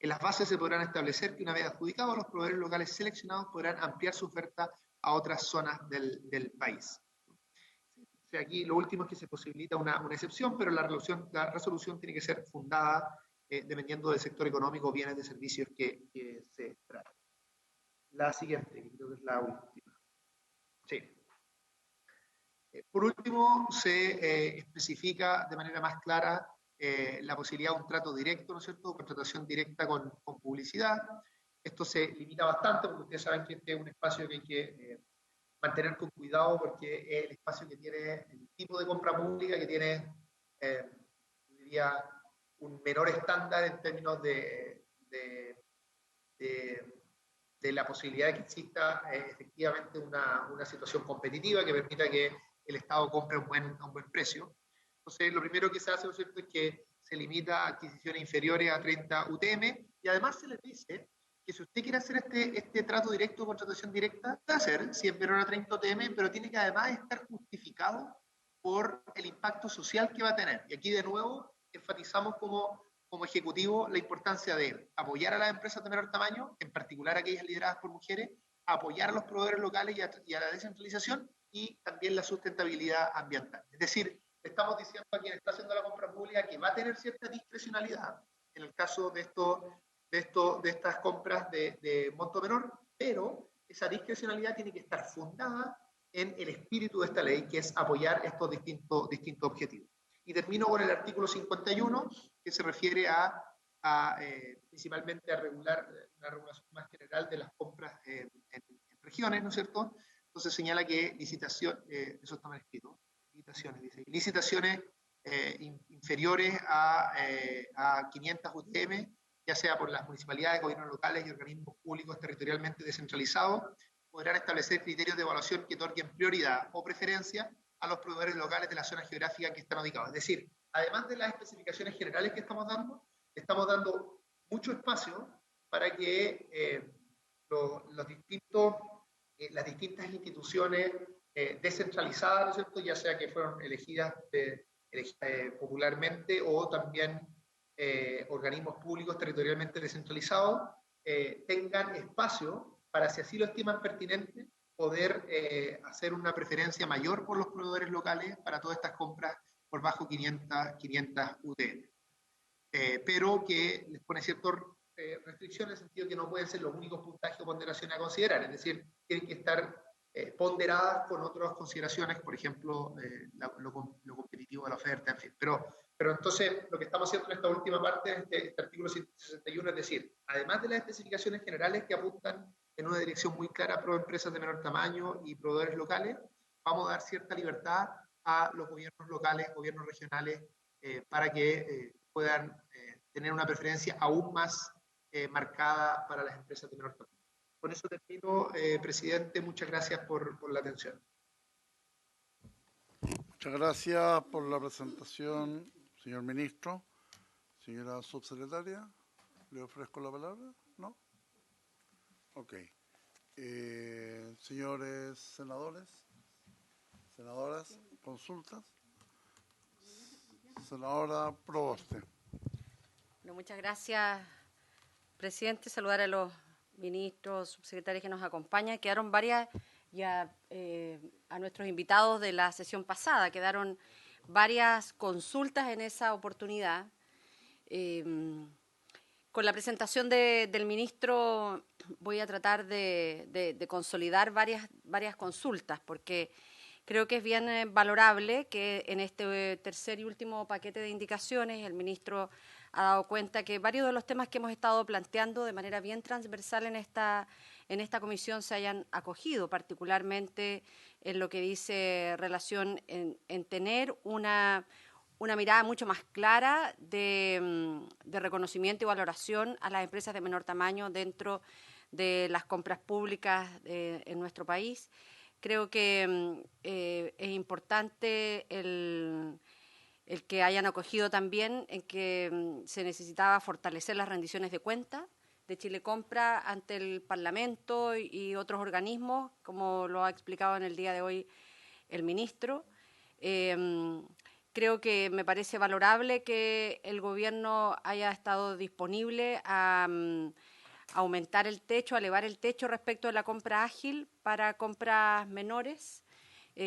En las bases se podrán establecer que una vez adjudicados, los proveedores locales seleccionados podrán ampliar su oferta a otras zonas del país. O sea, aquí lo último es que se posibilita una excepción, pero la resolución tiene que ser fundada dependiendo del sector económico, bienes de servicios que se trata. La siguiente, que creo que es la última. Sí. Por último, se especifica de manera más clara la posibilidad de un trato directo, ¿no es cierto?, contratación directa con publicidad. Esto se limita bastante porque ustedes saben que este es un espacio que hay que mantener con cuidado porque es el espacio que tiene el tipo de compra pública que tiene, diría, un menor estándar en términos de la posibilidad de que exista efectivamente una situación competitiva que permita que el Estado compre a un buen precio. Entonces, lo primero que se hace, ¿no es cierto?, es que se limita a adquisiciones inferiores a 30 UTM y además se les dice que si usted quiere hacer este trato directo o contratación directa, puede hacer si es menor a 30 UTM, pero tiene que además estar justificado por el impacto social que va a tener. Y aquí de nuevo enfatizamos como ejecutivo la importancia de apoyar a las empresas de menor tamaño, en particular aquellas lideradas por mujeres, apoyar a los proveedores locales y a la descentralización y también la sustentabilidad ambiental. Es decir, estamos diciendo a quien está haciendo la compra pública que va a tener cierta discrecionalidad en el caso de estas compras de monto menor, pero esa discrecionalidad tiene que estar fundada en el espíritu de esta ley, que es apoyar estos distintos objetivos. Y termino con el artículo 51, que se refiere principalmente a regular una regulación más general de las compras en regiones, ¿no es cierto? Entonces señala que licitación, eso está mal escrito, licitaciones. Dice, licitaciones inferiores a 500 UTM, ya sea por las municipalidades, gobiernos locales y organismos públicos territorialmente descentralizados, podrán establecer criterios de evaluación que otorguen prioridad o preferencia a los proveedores locales de la zona geográfica en que están ubicados. Es decir, además de las especificaciones generales que estamos dando mucho espacio para que las distintas instituciones descentralizadas, ¿no es cierto?, ya sea que fueron elegidas popularmente o también organismos públicos territorialmente descentralizados, tengan espacio para, si así lo estiman pertinente, poder hacer una preferencia mayor por los proveedores locales para todas estas compras por bajo 500 UTM. Pero que les pone ciertas restricciones en el sentido que no pueden ser los únicos puntajes o ponderaciones a considerar, es decir, tienen que estar ponderadas con otras consideraciones, por ejemplo, lo competitivo de la oferta, en fin. Pero entonces, lo que estamos haciendo en esta última parte, este artículo 161, es decir, además de las especificaciones generales que apuntan en una dirección muy clara pro empresas de menor tamaño y proveedores locales, vamos a dar cierta libertad a los gobiernos locales, gobiernos regionales, para que puedan tener una preferencia aún más marcada para las empresas de menor tamaño. Con eso termino, presidente. Muchas gracias por la atención. Muchas gracias por la presentación, señor ministro. Señora subsecretaria, ¿le ofrezco la palabra? ¿No? Ok. Señores senadores, senadoras, consultas. Senadora Proboste. Bueno, muchas gracias, presidente. Saludar a los ministros, subsecretarios que nos acompañan. Quedaron varias, ya a nuestros invitados de la sesión pasada, quedaron varias consultas en esa oportunidad. Con la presentación del ministro voy a tratar de consolidar varias consultas, porque creo que es bien valorable que en este tercer y último paquete de indicaciones el ministro ha dado cuenta que varios de los temas que hemos estado planteando de manera bien transversal en esta comisión se hayan acogido, particularmente en lo que dice relación en tener una mirada mucho más clara de reconocimiento y valoración a las empresas de menor tamaño dentro de las compras públicas en nuestro país. Creo que es importante el que hayan acogido también en que se necesitaba fortalecer las rendiciones de cuentas de Chile Compra ante el Parlamento y otros organismos, como lo ha explicado en el día de hoy el ministro. Creo que me parece valorable que el Gobierno haya estado disponible a aumentar el techo, a elevar el techo respecto de la compra ágil para compras menores.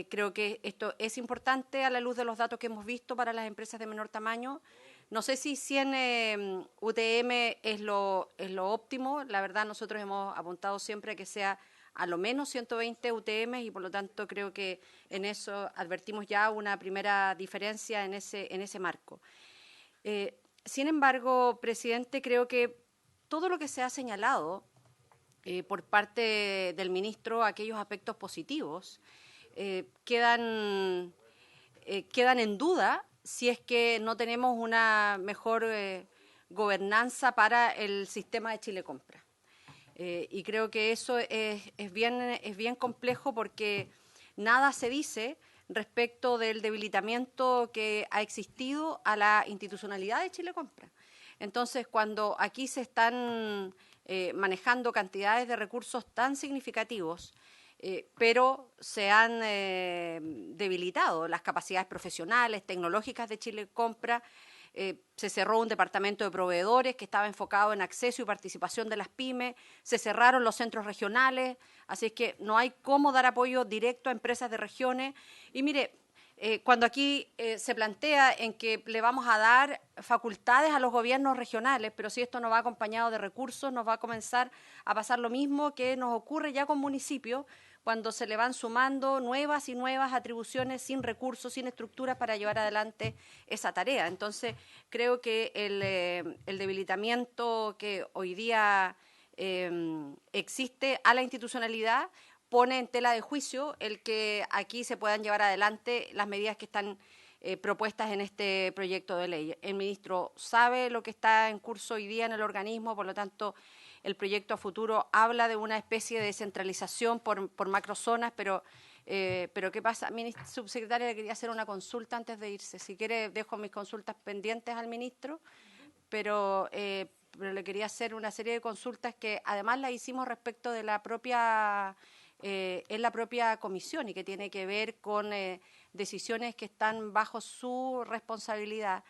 Creo que esto es importante a la luz de los datos que hemos visto para las empresas de menor tamaño. No sé si 100 UTM es lo óptimo. La verdad, nosotros hemos apuntado siempre a que sea a lo menos 120 UTM y por lo tanto creo que en eso advertimos ya una primera diferencia en ese marco. Sin embargo, presidente, creo que todo lo que se ha señalado por parte del ministro, aquellos aspectos positivos, quedan en duda si es que no tenemos una mejor gobernanza para el sistema de Chile Compra. Y creo que eso es bien complejo porque nada se dice respecto del debilitamiento que ha existido a la institucionalidad de Chile Compra. Entonces, cuando aquí se están manejando cantidades de recursos tan significativos, pero se han debilitado las capacidades profesionales, tecnológicas de Chile Compra. Se cerró un departamento de proveedores que estaba enfocado en acceso y participación de las pymes, se cerraron los centros regionales, así es que no hay cómo dar apoyo directo a empresas de regiones. Y mire, cuando aquí se plantea en que le vamos a dar facultades a los gobiernos regionales, pero si esto no va acompañado de recursos, nos va a comenzar a pasar lo mismo que nos ocurre ya con municipios, cuando se le van sumando nuevas y nuevas atribuciones sin recursos, sin estructuras para llevar adelante esa tarea. Entonces, creo que el debilitamiento que hoy día existe a la institucionalidad pone en tela de juicio el que aquí se puedan llevar adelante las medidas que están propuestas en este proyecto de ley. El ministro sabe lo que está en curso hoy día en el organismo, por lo tanto, el proyecto a futuro habla de una especie de descentralización por macrozonas, pero ¿qué pasa? Subsecretaria, le quería hacer una consulta antes de irse. Si quiere, dejo mis consultas pendientes al ministro, pero le quería hacer una serie de consultas que además las hicimos respecto de la propia en la propia comisión y que tiene que ver con decisiones que están bajo su responsabilidad,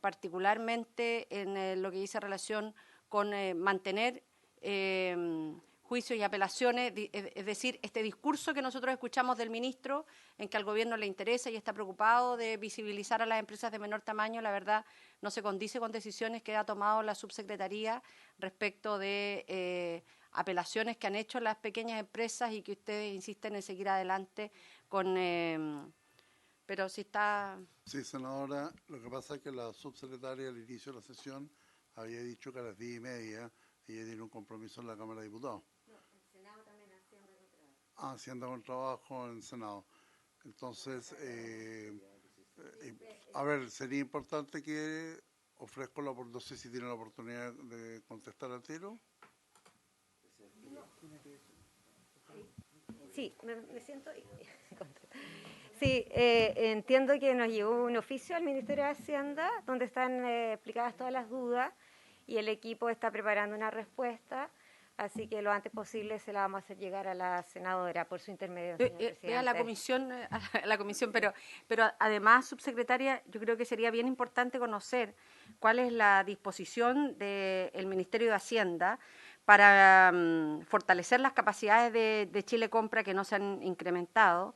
particularmente en lo que dice relación con mantener juicios y apelaciones, es decir, este discurso que nosotros escuchamos del ministro en que al gobierno le interesa y está preocupado de visibilizar a las empresas de menor tamaño, la verdad no se condice con decisiones que ha tomado la subsecretaría respecto de apelaciones que han hecho las pequeñas empresas y que ustedes insisten en seguir adelante con... pero si está... Sí, senadora, lo que pasa es que la subsecretaria al inicio de la sesión había dicho que a las 10:30 ella tiene un compromiso en la Cámara de Diputados. No, el Senado también Hacienda con trabajo. Ah, Hacienda con trabajo en el Senado. Entonces, a ver, sería importante que ofrezco no sé si tiene la oportunidad de contestar al tiro. Sí, me siento... Sí, entiendo que nos llegó un oficio al Ministerio de Hacienda donde están explicadas todas las dudas y el equipo está preparando una respuesta, así que lo antes posible se la vamos a hacer llegar a la senadora por su intermedio, señor presidente. Ve a la comisión, pero además, subsecretaria, yo creo que sería bien importante conocer cuál es la disposición del Ministerio de Hacienda para fortalecer las capacidades de Chile Compra que no se han incrementado.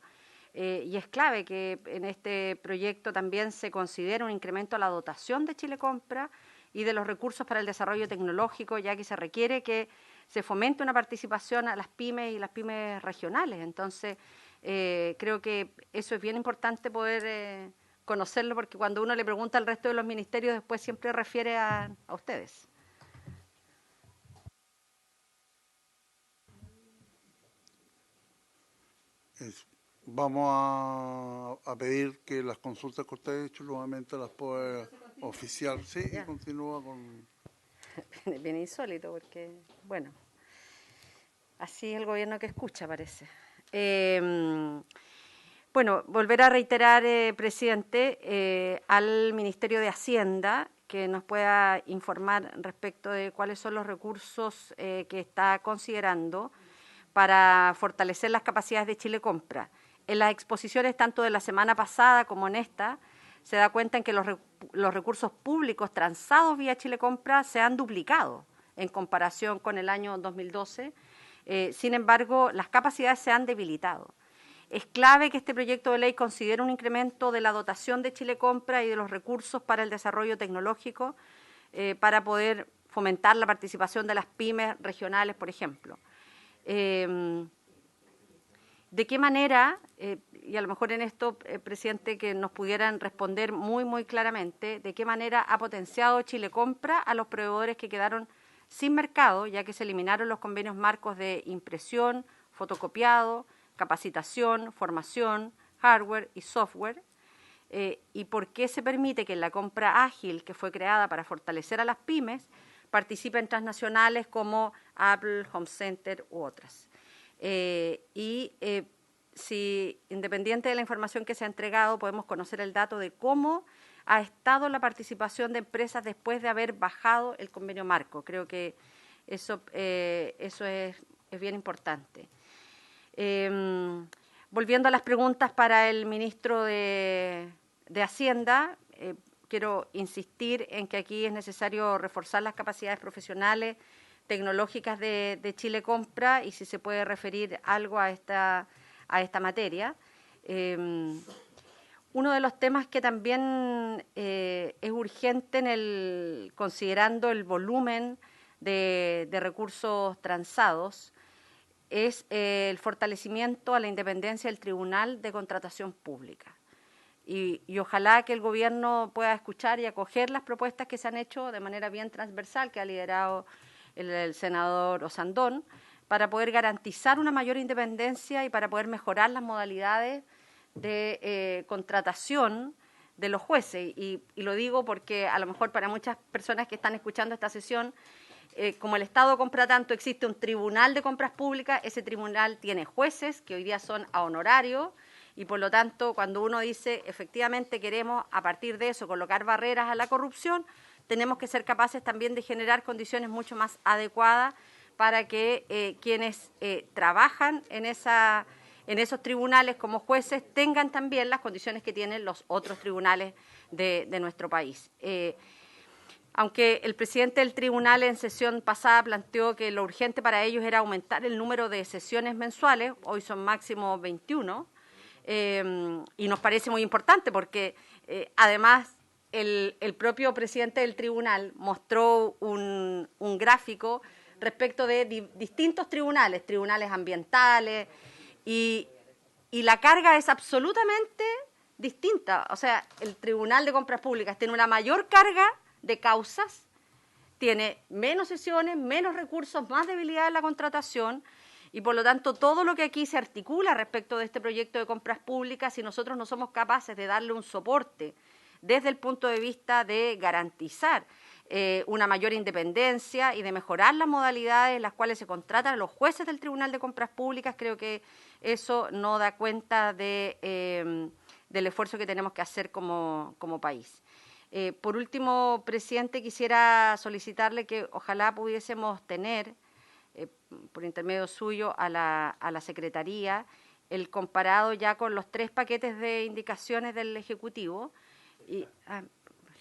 Y es clave que en este proyecto también se considere un incremento a la dotación de Chile Compra y de los recursos para el desarrollo tecnológico, ya que se requiere que se fomente una participación a las pymes y las pymes regionales. Entonces, creo que eso es bien importante poder conocerlo, porque cuando uno le pregunta al resto de los ministerios, después siempre refiere a ustedes. Vamos a pedir que las consultas que usted ha hecho nuevamente las pueda oficiar. Sí, y continúa con... Bien insólito, porque, bueno, así es el gobierno que escucha, parece. Bueno, volver a reiterar, presidente, al Ministerio de Hacienda que nos pueda informar respecto de cuáles son los recursos que está considerando para fortalecer las capacidades de Chile Compra. En las exposiciones tanto de la semana pasada como en esta, se da cuenta en que los recursos públicos transados vía Chile Compra se han duplicado en comparación con el año 2012. Sin embargo, las capacidades se han debilitado. Es clave que este proyecto de ley considere un incremento de la dotación de Chile Compra y de los recursos para el desarrollo tecnológico para poder fomentar la participación de las pymes regionales, por ejemplo. ¿De qué manera, y a lo mejor en esto, presidente, que nos pudieran responder muy claramente, de qué manera ha potenciado Chile Compra a los proveedores que quedaron sin mercado, ya que se eliminaron los convenios marcos de impresión, fotocopiado, capacitación, formación, hardware y software? ¿Y por qué se permite que en la compra ágil, que fue creada para fortalecer a las pymes, participen transnacionales como Apple, Home Center u otras? Si, independiente de la información que se ha entregado, podemos conocer el dato de cómo ha estado la participación de empresas después de haber bajado el convenio marco. Creo que eso es bien importante. Volviendo a las preguntas para el ministro de Hacienda, quiero insistir en que aquí es necesario reforzar las capacidades profesionales, tecnológicas de Chile Compra y si se puede referir algo a esta materia. Uno de los temas que también es urgente considerando el volumen de recursos transados es el fortalecimiento a la independencia del Tribunal de Contratación Pública. Y ojalá que el gobierno pueda escuchar y acoger las propuestas que se han hecho de manera bien transversal, que ha liderado el senador Osandón, para poder garantizar una mayor independencia y para poder mejorar las modalidades de contratación de los jueces. Y lo digo porque a lo mejor para muchas personas que están escuchando esta sesión, como el Estado compra tanto, existe un tribunal de compras públicas, ese tribunal tiene jueces que hoy día son a honorario y por lo tanto cuando uno dice efectivamente queremos a partir de eso colocar barreras a la corrupción, tenemos que ser capaces también de generar condiciones mucho más adecuadas para que quienes trabajan en esos tribunales como jueces tengan también las condiciones que tienen los otros tribunales de nuestro país. Aunque el presidente del tribunal en sesión pasada planteó que lo urgente para ellos era aumentar el número de sesiones mensuales, hoy son máximo 21, y nos parece muy importante porque además el propio presidente del tribunal mostró un gráfico respecto de distintos tribunales, tribunales ambientales, y la carga es absolutamente distinta. O sea, el Tribunal de Compras Públicas tiene una mayor carga de causas, tiene menos sesiones, menos recursos, más debilidad en la contratación y por lo tanto todo lo que aquí se articula respecto de este proyecto de compras públicas, si nosotros no somos capaces de darle un soporte desde el punto de vista de garantizar una mayor independencia y de mejorar las modalidades en las cuales se contratan a los jueces del Tribunal de Compras Públicas, creo que eso no da cuenta del esfuerzo que tenemos que hacer como país. Por último, presidente, quisiera solicitarle que ojalá pudiésemos tener, por intermedio suyo, a la Secretaría, el comparado ya con los 3 paquetes de indicaciones del Ejecutivo,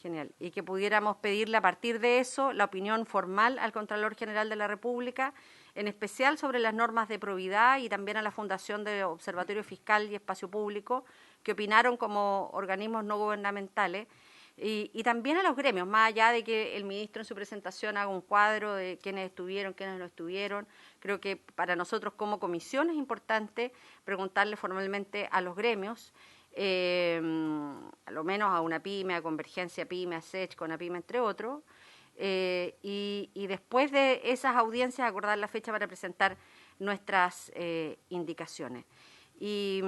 genial, y que pudiéramos pedirle a partir de eso la opinión formal al Contralor General de la República, en especial sobre las normas de probidad y también a la Fundación de Observatorio Fiscal y Espacio Público, que opinaron como organismos no gubernamentales, y también a los gremios, más allá de que el ministro en su presentación haga un cuadro de quiénes estuvieron, quiénes no estuvieron. Creo que para nosotros como comisión es importante preguntarle formalmente a los gremios, a lo menos a UNAPYME, a Convergencia PYME, a SECH, CONAPYME, entre otros, y después de esas audiencias acordar la fecha para presentar nuestras indicaciones. Y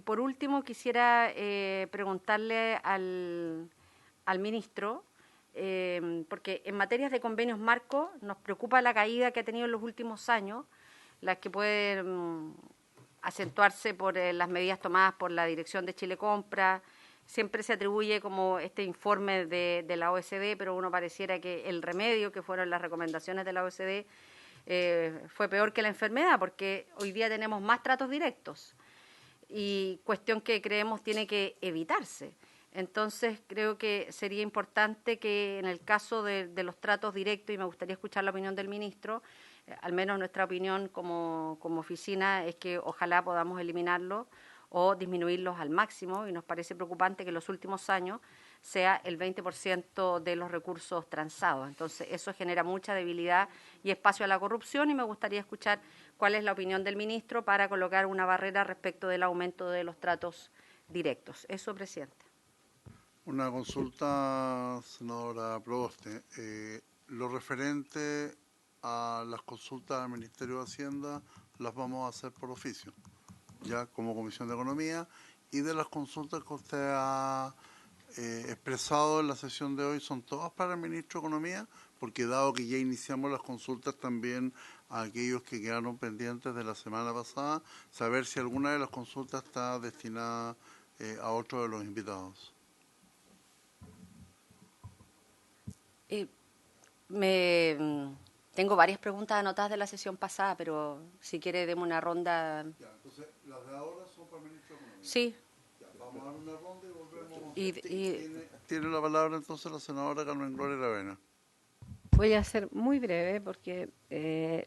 por último quisiera preguntarle al ministro, porque en materias de convenios marco nos preocupa la caída que ha tenido en los últimos años, las que pueden acentuarse por las medidas tomadas por la Dirección de Chile Compra. Siempre se atribuye como este informe de la OECD, pero uno pareciera que el remedio, que fueron las recomendaciones de la OECD, fue peor que la enfermedad, porque hoy día tenemos más tratos directos y cuestión que creemos tiene que evitarse. Entonces, creo que sería importante que en el caso de los tratos directos, y me gustaría escuchar la opinión del ministro, al menos nuestra opinión como oficina es que ojalá podamos eliminarlos o disminuirlos al máximo, y nos parece preocupante que en los últimos años sea el 20% de los recursos transados. Entonces, eso genera mucha debilidad y espacio a la corrupción, y me gustaría escuchar cuál es la opinión del ministro para colocar una barrera respecto del aumento de los tratos directos. Eso, presidente. Una consulta, senadora Proboste. Lo referente a las consultas al Ministerio de Hacienda las vamos a hacer por oficio, ya como Comisión de Economía, y de las consultas que usted ha expresado en la sesión de hoy, ¿son todas para el Ministro de Economía? Porque dado que ya iniciamos las consultas también a aquellos que quedaron pendientes de la semana pasada, saber si alguna de las consultas está destinada a otro de los invitados. Tengo varias preguntas anotadas de la sesión pasada, pero si quiere demos una ronda. Ya, entonces, las de ahora son para el Ministro de Economía. Sí. Ya, vamos a dar una ronda y volvemos. Tiene la palabra entonces la senadora Carmen Gloria Aravena. Voy a ser muy breve porque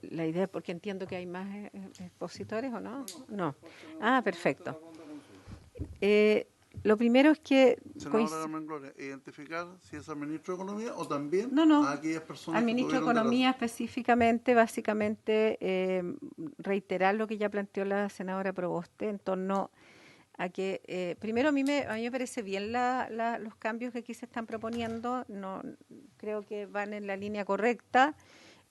la idea, porque entiendo que hay más expositores, ¿o no? No. Ah, perfecto. Lo primero es que... Senadora Carmen Gloria, identificar si es al Ministro de Economía o también a aquellas personas al Ministro de Economía específicamente, básicamente reiterar lo que ya planteó la senadora Proboste en torno a que, primero a mí me parece bien los cambios que aquí se están proponiendo, no creo que van en la línea correcta.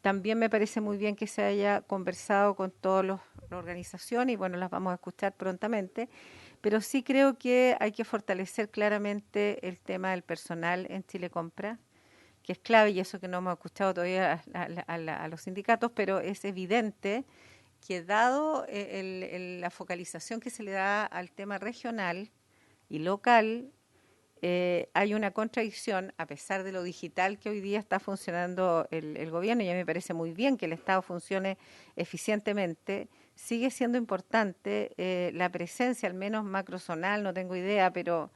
También me parece muy bien que se haya conversado con todas las organizaciones y bueno, las vamos a escuchar prontamente, pero sí creo que hay que fortalecer claramente el tema del personal en Chile Compra, que es clave y eso que no hemos escuchado todavía a los sindicatos, pero es evidente que dado la focalización que se le da al tema regional y local, hay una contradicción, a pesar de lo digital que hoy día está funcionando el gobierno, y a mí me parece muy bien que el Estado funcione eficientemente, sigue siendo importante la presencia, al menos macrozonal, no tengo idea, pero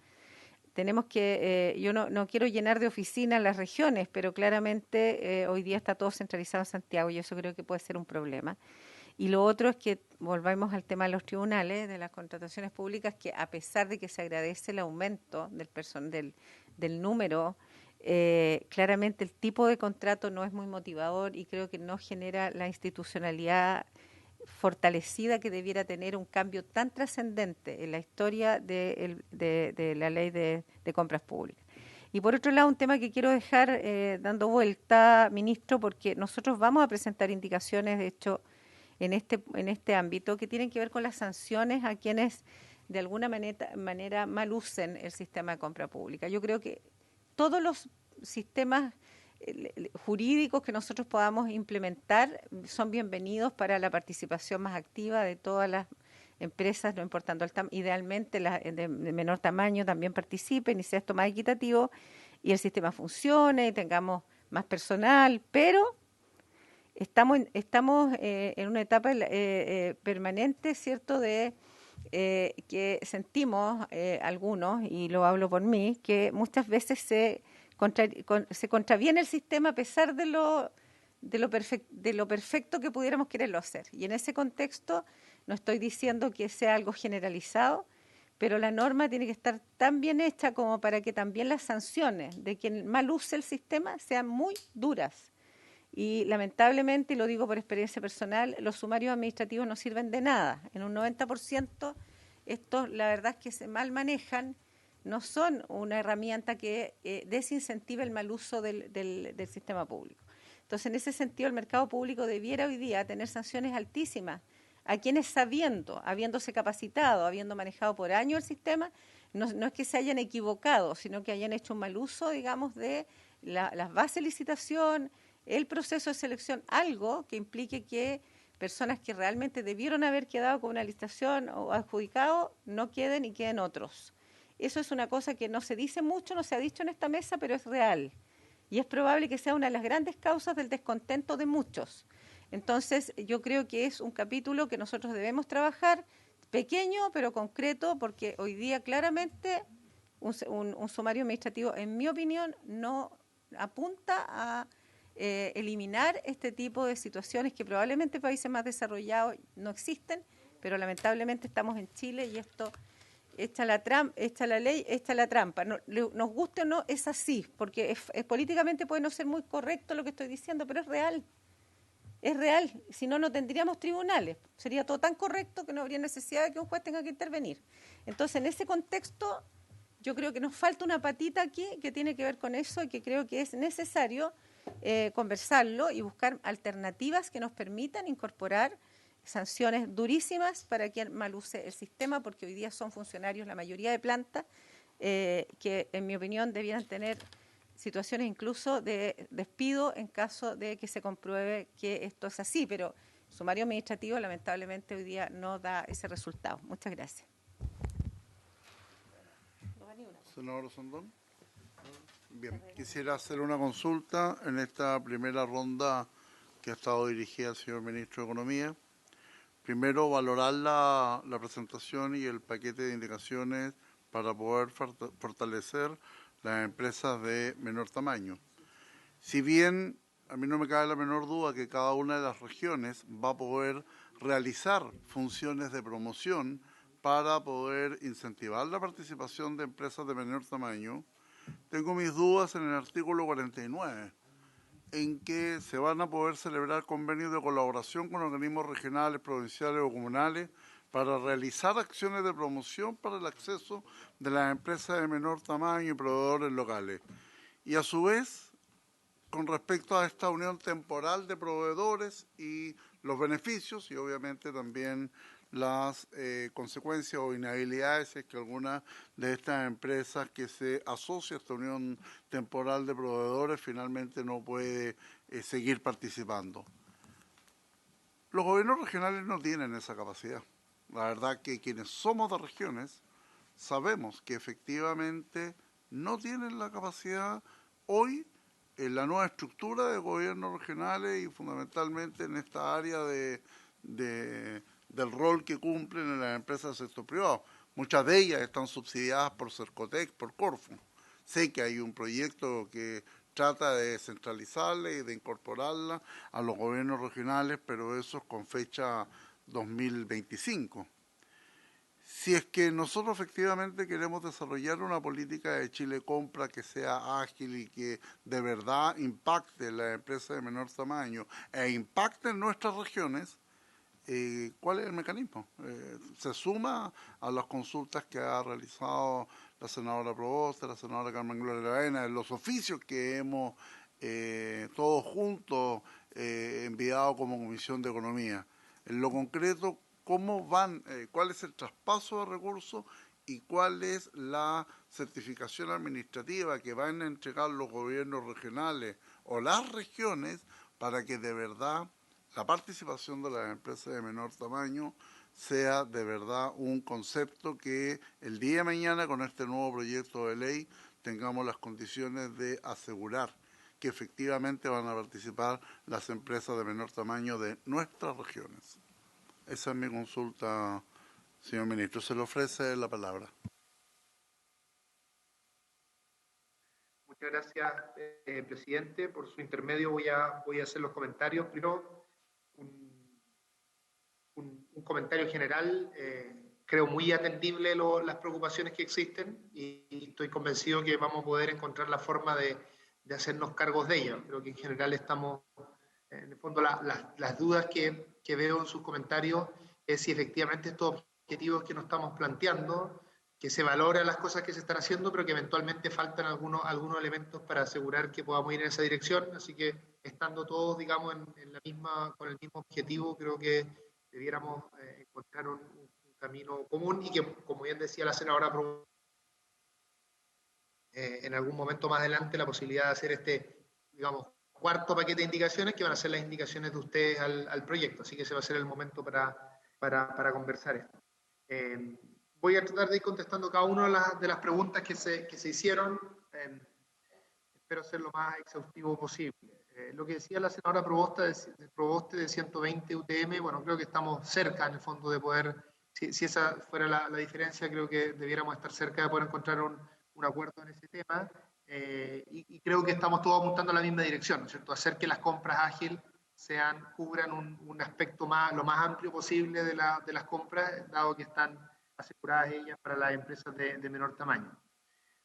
tenemos que, yo no quiero llenar de oficinas las regiones, pero claramente hoy día está todo centralizado en Santiago y eso creo que puede ser un problema. Y lo otro es que volvamos al tema de los tribunales, de las contrataciones públicas, que a pesar de que se agradece el aumento del número, claramente el tipo de contrato no es muy motivador y creo que no genera la institucionalidad fortalecida que debiera tener un cambio tan trascendente en la historia de la ley de compras públicas. Y por otro lado, un tema que quiero dejar dando vuelta, ministro, porque nosotros vamos a presentar indicaciones, de hecho, en este ámbito que tienen que ver con las sanciones a quienes de alguna manera mal usen el sistema de compra pública. Yo creo que todos los sistemas jurídicos que nosotros podamos implementar son bienvenidos para la participación más activa de todas las empresas, no importando idealmente las de menor tamaño también participen y sea esto más equitativo y el sistema funcione y tengamos más personal, pero estamos en una etapa permanente, ¿cierto?, de que sentimos algunos, y lo hablo por mí, que muchas veces se contraviene el sistema a pesar de lo perfecto que pudiéramos quererlo hacer. Y en ese contexto no estoy diciendo que sea algo generalizado, pero la norma tiene que estar tan bien hecha como para que también las sanciones de quien mal use el sistema sean muy duras. Y lamentablemente, y lo digo por experiencia personal, los sumarios administrativos no sirven de nada. En un 90% estos, la verdad es que se mal manejan, no son una herramienta que desincentive el mal uso del sistema público. Entonces, en ese sentido, el mercado público debiera hoy día tener sanciones altísimas a quienes habiéndose capacitado, habiendo manejado por años el sistema, no es que se hayan equivocado, sino que hayan hecho un mal uso, digamos, de las bases de licitación, el proceso de selección, algo que implique que personas que realmente debieron haber quedado con una licitación o adjudicado no queden y queden otros. Eso es una cosa que no se dice mucho, no se ha dicho en esta mesa, pero es real. Y es probable que sea una de las grandes causas del descontento de muchos. Entonces, yo creo que es un capítulo que nosotros debemos trabajar, pequeño pero concreto, porque hoy día claramente un sumario administrativo, en mi opinión, no apunta a eliminar este tipo de situaciones que probablemente en países más desarrollados no existen, pero lamentablemente estamos en Chile y esto echa la ley, echa la trampa. No, nos guste o no, es así, porque es políticamente puede no ser muy correcto lo que estoy diciendo, pero es real. Es real, si no, no tendríamos tribunales. Sería todo tan correcto que no habría necesidad de que un juez tenga que intervenir. Entonces, en ese contexto, yo creo que nos falta una patita aquí que tiene que ver con eso y que creo que es necesario conversarlo y buscar alternativas que nos permitan incorporar sanciones durísimas para quien mal use el sistema, porque hoy día son funcionarios la mayoría de plantas que, en mi opinión, debieran tener situaciones incluso de despido en caso de que se compruebe que esto es así, pero el sumario administrativo lamentablemente hoy día no da ese resultado. Muchas gracias. Senador Sandón. Bien, quisiera hacer una consulta en esta primera ronda que ha estado dirigida al señor Ministro de Economía. Primero, valorar la presentación y el paquete de indicaciones para poder fortalecer las empresas de menor tamaño. Si bien a mí no me cabe la menor duda que cada una de las regiones va a poder realizar funciones de promoción para poder incentivar la participación de empresas de menor tamaño, tengo mis dudas en el artículo 49, en que se van a poder celebrar convenios de colaboración con organismos regionales, provinciales o comunales para realizar acciones de promoción para el acceso de las empresas de menor tamaño y proveedores locales. Y a su vez, con respecto a esta unión temporal de proveedores y los beneficios y obviamente también las consecuencias o inhabilidades es que alguna de estas empresas que se asocia a esta unión temporal de proveedores finalmente no puede seguir participando. Los gobiernos regionales no tienen esa capacidad. La verdad que quienes somos de regiones sabemos que efectivamente no tienen la capacidad hoy en la nueva estructura de gobiernos regionales y fundamentalmente en esta área del rol que cumplen en las empresas del sector privado. Muchas de ellas están subsidiadas por Cercotec, por Corfo. Sé que hay un proyecto que trata de descentralizarla y de incorporarla a los gobiernos regionales, pero eso es con fecha 2025. Si es que nosotros efectivamente queremos desarrollar una política de Chile Compra que sea ágil y que de verdad impacte en las empresas de menor tamaño e impacte en nuestras regiones, ¿cuál es el mecanismo? Se suma a las consultas que ha realizado la senadora Proboste, la senadora Carmen Gloria Aravena, en los oficios que hemos todos juntos enviado como Comisión de Economía. En lo concreto, ¿cómo van, cuál es el traspaso de recursos y cuál es la certificación administrativa que van a entregar los gobiernos regionales o las regiones para que de verdad la participación de las empresas de menor tamaño sea de verdad un concepto que el día de mañana con este nuevo proyecto de ley tengamos las condiciones de asegurar que efectivamente van a participar las empresas de menor tamaño de nuestras regiones? Esa es mi consulta, señor ministro. Se le ofrece la palabra. Muchas gracias, presidente. Por su intermedio voy a hacer los comentarios. Primero, un comentario general. Creo muy atendible las preocupaciones que existen y estoy convencido que vamos a poder encontrar la forma de hacernos cargos de ellas. Creo que en general estamos, en el fondo, las dudas que veo en sus comentarios es si efectivamente estos objetivos que nos estamos planteando, que se valoran las cosas que se están haciendo, pero que eventualmente faltan algunos elementos para asegurar que podamos ir en esa dirección. Así que estando todos, digamos, con el mismo objetivo, creo que debiéramos encontrar un camino común y que, como bien decía la senadora, en algún momento más adelante la posibilidad de hacer digamos, cuarto paquete de indicaciones que van a ser las indicaciones de ustedes al proyecto. Así que ese va a ser el momento para conversar esto. Voy a tratar de ir contestando cada una de las preguntas que se hicieron. Espero ser lo más exhaustivo posible. Lo que decía la senadora Proboste de 120 UTM, bueno, creo que estamos cerca en el fondo de poder, si esa fuera la diferencia, creo que debiéramos estar cerca de poder encontrar un acuerdo en ese tema, y creo que estamos todos apuntando a la misma dirección, ¿no es cierto? Hacer que las compras ágiles cubran un aspecto lo más amplio posible de las compras, dado que están aseguradas ellas para las empresas de menor tamaño.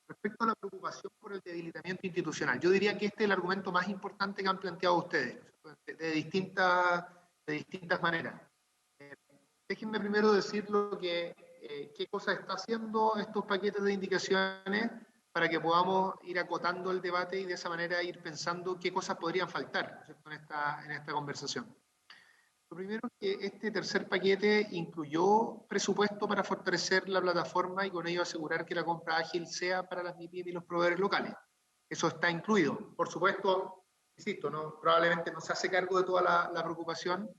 Respecto a la preocupación por el debilitamiento institucional, yo diría que este es el argumento más importante que han planteado ustedes, de distintas maneras. Déjenme primero decir qué cosa está haciendo estos paquetes de indicaciones para que podamos ir acotando el debate y de esa manera ir pensando qué cosas podrían faltar, ¿no es cierto?, en esta conversación. Lo primero es que este tercer paquete incluyó presupuesto para fortalecer la plataforma y con ello asegurar que la compra ágil sea para las MIPYME y los proveedores locales. Eso está incluido. Por supuesto, insisto, probablemente no se hace cargo de toda la preocupación,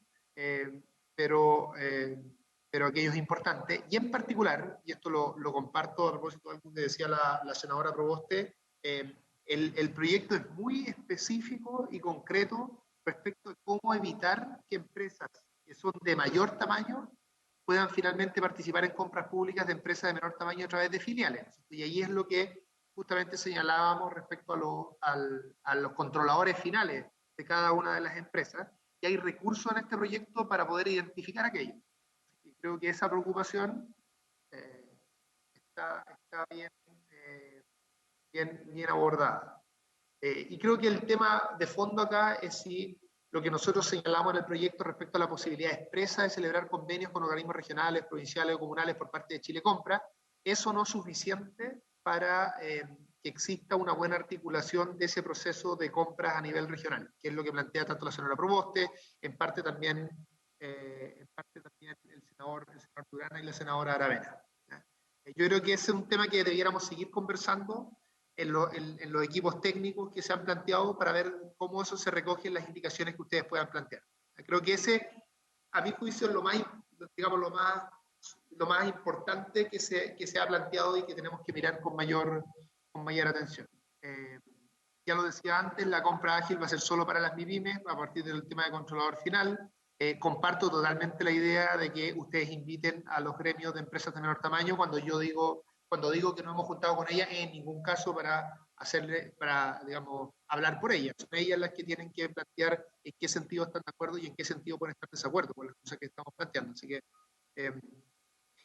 pero aquello es importante. Y en particular, y esto lo comparto a propósito de algo que decía la senadora Proboste, el proyecto es muy específico y concreto respecto de cómo evitar que empresas que son de mayor tamaño puedan finalmente participar en compras públicas de empresas de menor tamaño a través de filiales. Y ahí es lo que justamente señalábamos respecto a los controladores finales de cada una de las empresas, y hay recursos en este proyecto para poder identificar aquello. Y creo que esa preocupación está bien abordada. Y creo que el tema de fondo acá es si lo que nosotros señalamos en el proyecto respecto a la posibilidad expresa de celebrar convenios con organismos regionales, provinciales o comunales por parte de Chile Compra, es o no suficiente para que exista una buena articulación de ese proceso de compras a nivel regional, que es lo que plantea tanto la senadora Proboste, en parte también el senador Durana y la senadora Aravena. Yo creo que ese es un tema que debiéramos seguir conversando en los equipos técnicos que se han planteado para ver cómo eso se recoge en las indicaciones que ustedes puedan plantear. Creo que ese, a mi juicio, es lo más, digamos, lo más importante que se ha planteado y que tenemos que mirar con mayor atención. Ya lo decía antes, la compra ágil va a ser solo para las MIPYMES a partir del tema de controlador final. Comparto totalmente la idea de que ustedes inviten a los gremios de empresas de menor tamaño. Cuando digo que no hemos juntado con ellas, en ningún caso para digamos, hablar por ellas. Son ellas las que tienen que plantear en qué sentido están de acuerdo y en qué sentido pueden estar de desacuerdo con las cosas que estamos planteando. Así que,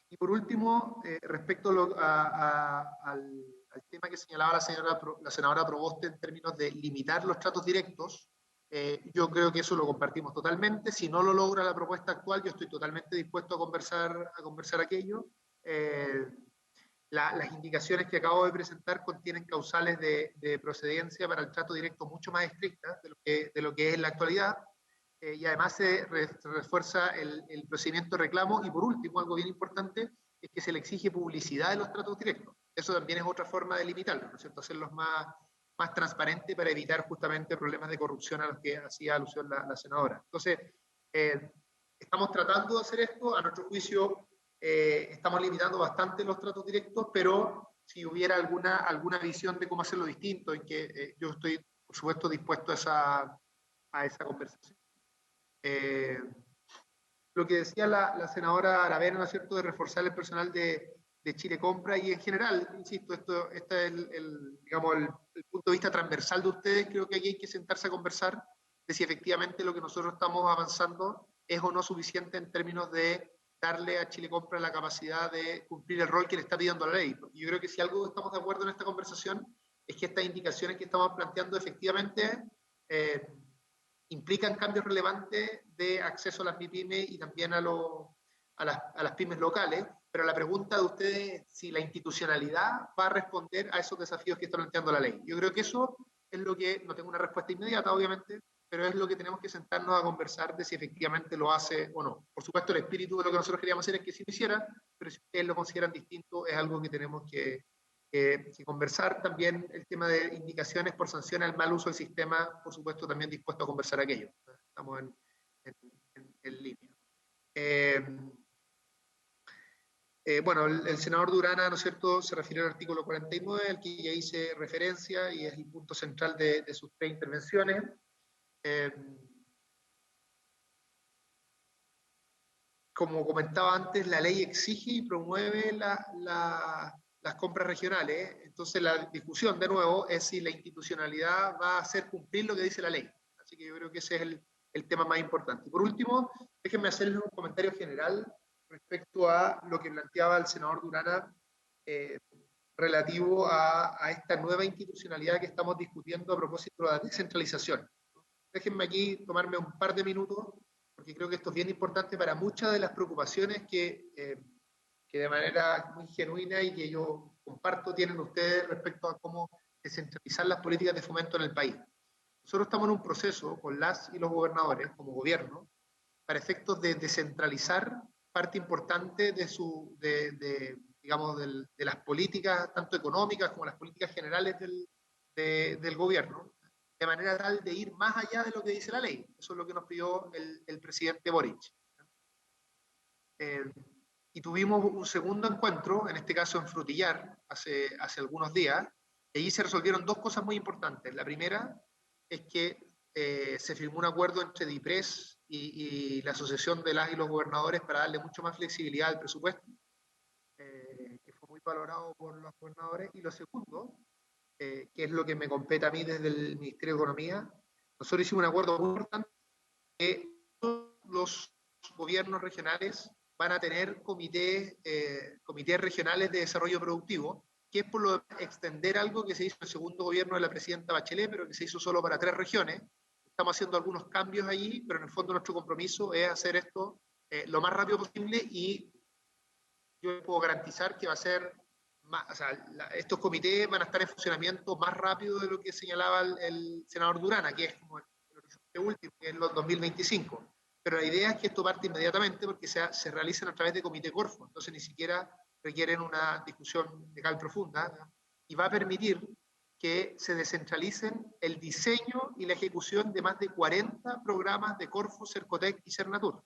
y por último, respecto al tema que señalaba la senadora Proboste en términos de limitar los tratos directos, yo creo que eso lo compartimos totalmente. Si no lo logra la propuesta actual, yo estoy totalmente dispuesto a conversar aquello. Las indicaciones que acabo de presentar contienen causales de procedencia para el trato directo mucho más estrictas de lo que es en la actualidad, y además se refuerza el procedimiento de reclamo, y por último, algo bien importante, es que se le exige publicidad de los tratos directos. Eso también es otra forma de limitarlos, ¿no es cierto? Hacerlos más transparentes para evitar justamente problemas de corrupción a los que hacía alusión la senadora. Entonces, estamos tratando de hacer esto. A nuestro juicio, estamos limitando bastante los tratos directos, pero si hubiera alguna visión de cómo hacerlo distinto, en que yo estoy, por supuesto, dispuesto a esa conversación. Lo que decía la senadora Aravena, ¿no es cierto?, de reforzar el personal de Chile Compra, y en general, insisto, este es digamos, el punto de vista transversal de ustedes. Creo que aquí hay que sentarse a conversar de si efectivamente lo que nosotros estamos avanzando es o no suficiente en términos de darle a Chile Compra la capacidad de cumplir el rol que le está pidiendo la ley. Porque yo creo que si algo estamos de acuerdo en esta conversación es que estas indicaciones que estamos planteando efectivamente implican cambios relevantes de acceso a las MIPYMES y también a las pymes locales, pero la pregunta de ustedes es si la institucionalidad va a responder a esos desafíos que está planteando la ley. Yo creo que eso es lo que, no tengo una respuesta inmediata, obviamente, pero es lo que tenemos que sentarnos a conversar de si efectivamente lo hace o no. Por supuesto, el espíritu de lo que nosotros queríamos hacer es que sí lo hiciera, pero si ustedes lo consideran distinto, es algo que tenemos que conversar. También el tema de indicaciones por sanciones al mal uso del sistema, por supuesto, también dispuesto a conversar aquello. Estamos en línea. Bueno, el senador Durana, ¿no es cierto?, se refirió al artículo 49, al que ya hice referencia, y es el punto central de sus tres intervenciones. Como comentaba antes, la ley exige y promueve las compras regionales. Entonces la discusión, de nuevo, es si la institucionalidad va a hacer cumplir lo que dice la ley. Así que yo creo que ese es el tema más importante. Por último, déjenme hacerles un comentario general respecto a lo que planteaba el senador Durana relativo a esta nueva institucionalidad que estamos discutiendo a propósito de la descentralización. Déjenme aquí tomarme un par de minutos, porque creo que esto es bien importante para muchas de las preocupaciones que de manera muy genuina y que yo comparto tienen ustedes respecto a cómo descentralizar las políticas de fomento en el país. Nosotros estamos en un proceso con las y los gobernadores, como gobierno, para efectos de descentralizar parte importante digamos, de las políticas, tanto económicas como las políticas generales del gobierno, de manera tal de ir más allá de lo que dice la ley. Eso es lo que nos pidió el presidente Boric. Y tuvimos un segundo encuentro, en este caso en Frutillar, hace algunos días, y allí se resolvieron dos cosas muy importantes. La primera es que se firmó un acuerdo entre DIPRES y la Asociación de las y los Gobernadores para darle mucho más flexibilidad al presupuesto, que fue muy valorado por los gobernadores. Y lo segundo, que es lo que me compete a mí desde el Ministerio de Economía, nosotros hicimos un acuerdo muy importante que todos los gobiernos regionales van a tener comités regionales de desarrollo productivo, que es por lo de extender algo que se hizo en el segundo gobierno de la presidenta Bachelet, pero que se hizo solo para 3 regiones. Estamos haciendo algunos cambios allí, pero en el fondo nuestro compromiso es hacer esto lo más rápido posible, y yo puedo garantizar que va a ser estos comités van a estar en funcionamiento más rápido de lo que señalaba el senador Durana, que es como el horizonte último, que es los 2025. Pero la idea es que esto parte inmediatamente porque se realicen a través de comité Corfo, entonces ni siquiera requieren una discusión legal profunda, ¿no? Y va a permitir que se descentralicen el diseño y la ejecución de más de 40 programas de Corfo, Cercotec y Cernatur. O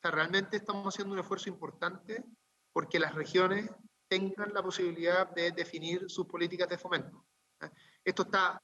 sea, realmente estamos haciendo un esfuerzo importante porque las regiones tengan la posibilidad de definir sus políticas de fomento. Esto está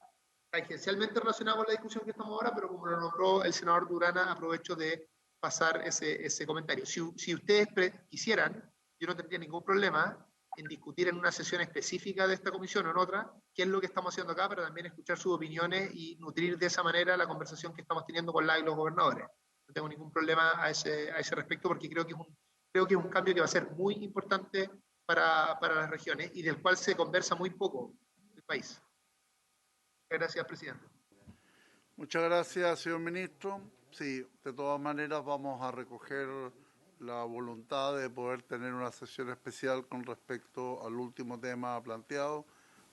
tangencialmente relacionado con la discusión que estamos ahora, pero como lo nombró el senador Durana, aprovecho de pasar ese comentario. Si ustedes quisieran, yo no tendría ningún problema en discutir en una sesión específica de esta comisión o en otra qué es lo que estamos haciendo acá, pero también escuchar sus opiniones y nutrir de esa manera la conversación que estamos teniendo con la y los gobernadores. No tengo ningún problema a ese respecto porque creo que es un cambio que va a ser muy importante para las regiones y del cual se conversa muy poco en el país. Gracias, presidente. Muchas gracias, señor ministro. Sí, de todas maneras vamos a recoger la voluntad de poder tener una sesión especial con respecto al último tema planteado,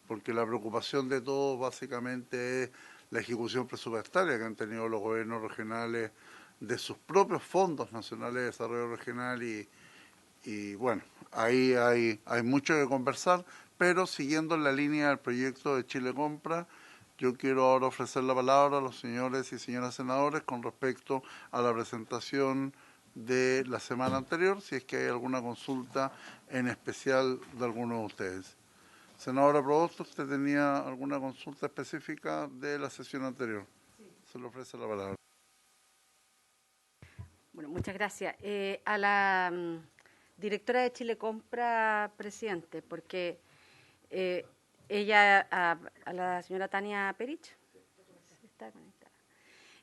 porque la preocupación de todos básicamente es la ejecución presupuestaria que han tenido los gobiernos regionales de sus propios fondos nacionales de desarrollo regional y bueno, ahí hay mucho que conversar, pero siguiendo la línea del proyecto de Chile Compra, yo quiero ahora ofrecer la palabra a los señores y señoras senadores con respecto a la presentación de la semana anterior, si es que hay alguna consulta en especial de alguno de ustedes. Senadora Provosto, ¿usted tenía alguna consulta específica de la sesión anterior? Sí. Se le ofrece la palabra. Bueno, muchas gracias. A la directora de Chile Compra, presidente, porque ella, a la señora Tania Perich, está conectada.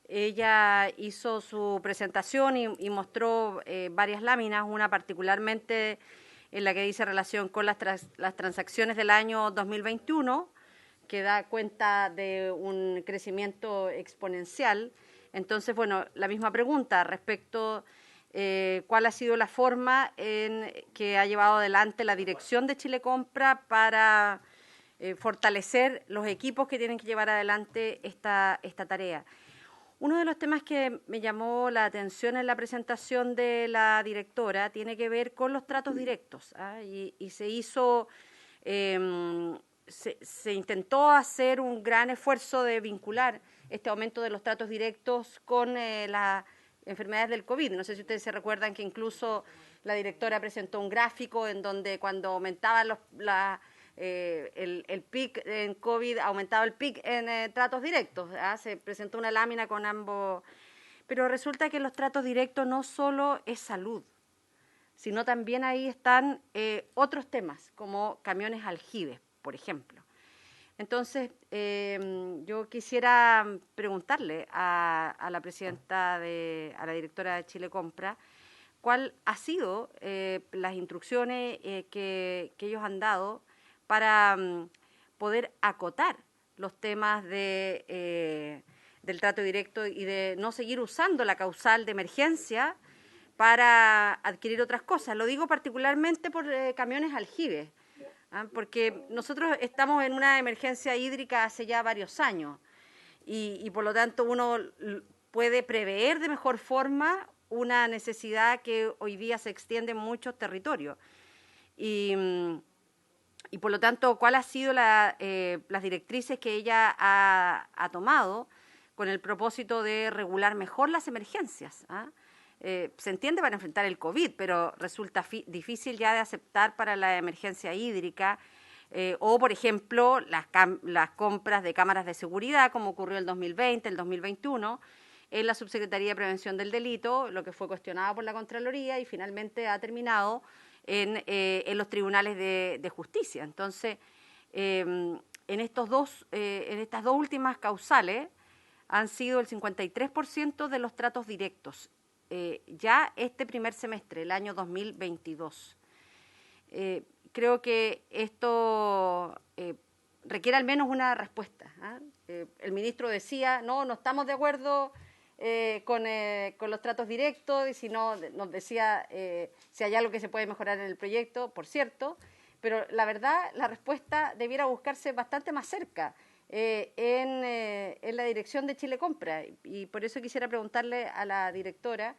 Ella hizo su presentación y mostró varias láminas, una particularmente en la que dice relación con las transacciones del año 2021, que da cuenta de un crecimiento exponencial. Entonces, bueno, la misma pregunta respecto cuál ha sido la forma en que ha llevado adelante la dirección de Chile Compra para fortalecer los equipos que tienen que llevar adelante esta tarea. Uno de los temas que me llamó la atención en la presentación de la directora tiene que ver con los tratos directos, y se hizo, se intentó hacer un gran esfuerzo de vincular este aumento de los tratos directos con las enfermedades del COVID. No sé si ustedes se recuerdan que incluso la directora presentó un gráfico en donde cuando aumentaban el pic en COVID, aumentaba el pic en tratos directos. Se presentó una lámina con ambos, pero resulta que los tratos directos no solo es salud, sino también ahí están otros temas, como camiones aljibes, por ejemplo. Entonces, yo quisiera preguntarle a la presidenta, a la directora de Chile Compra, cuál ha sido las instrucciones que ellos han dado para poder acotar los temas del trato directo y de no seguir usando la causal de emergencia para adquirir otras cosas. Lo digo particularmente por camiones aljibes, porque nosotros estamos en una emergencia hídrica hace ya varios años y por lo tanto uno puede prever de mejor forma una necesidad que hoy día se extiende en muchos territorios. Y por lo tanto, ¿cuál ha sido las directrices que ella ha tomado con el propósito de regular mejor las emergencias? Se entiende para enfrentar el COVID, pero resulta difícil ya de aceptar para la emergencia hídrica, o, por ejemplo, las compras de cámaras de seguridad, como ocurrió el 2020, el 2021, en la Subsecretaría de Prevención del Delito, lo que fue cuestionado por la Contraloría y finalmente ha terminado en los tribunales de justicia. Entonces, en estas dos últimas causales han sido el 53% de los tratos directos, ya este primer semestre, el año 2022. Creo que esto requiere al menos una respuesta. El ministro decía, no estamos de acuerdo con los tratos directos, y si no, nos decía si hay algo que se puede mejorar en el proyecto, por cierto, pero la verdad la respuesta debiera buscarse bastante más cerca, en la dirección de Chile Compra, y por eso quisiera preguntarle a la directora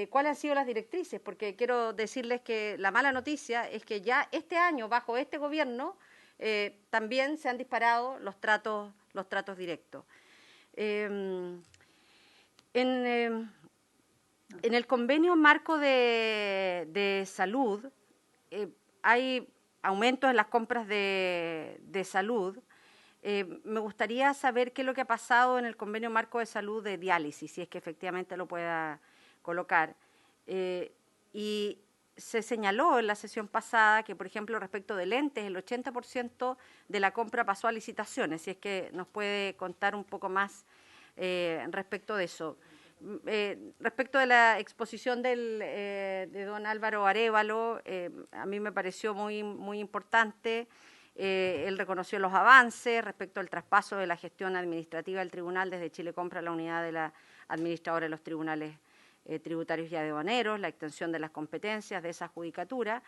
cuáles han sido las directrices, porque quiero decirles que la mala noticia es que ya este año, bajo este gobierno, también se han disparado los tratos directos. En el convenio marco de salud hay aumentos en las compras de salud. Me gustaría saber qué es lo que ha pasado en el convenio marco de salud de diálisis, si es que efectivamente lo pueda colocar. Y se señaló en la sesión pasada que, por ejemplo, respecto de lentes, el 80% de la compra pasó a licitaciones, si es que nos puede contar un poco más respecto de eso. Respecto de la exposición de don Álvaro Arévalo, a mí me pareció muy importante. Él reconoció los avances respecto al traspaso de la gestión administrativa del tribunal desde Chile Compra a la unidad de la administradora de los tribunales tributarios y aduaneros, la extensión de las competencias de esa judicatura,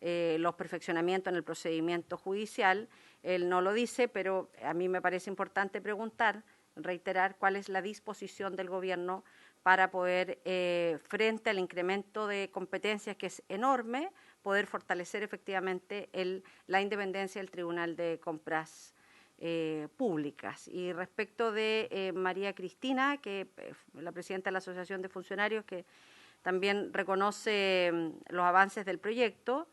los perfeccionamientos en el procedimiento judicial. Él no lo dice, pero a mí me parece importante reiterar cuál es la disposición del Gobierno para poder, frente al incremento de competencias que es enorme, poder fortalecer efectivamente la independencia del Tribunal de Compras Públicas. Y respecto de María Cristina, que la presidenta de la Asociación de Funcionarios, que también reconoce los avances del proyecto,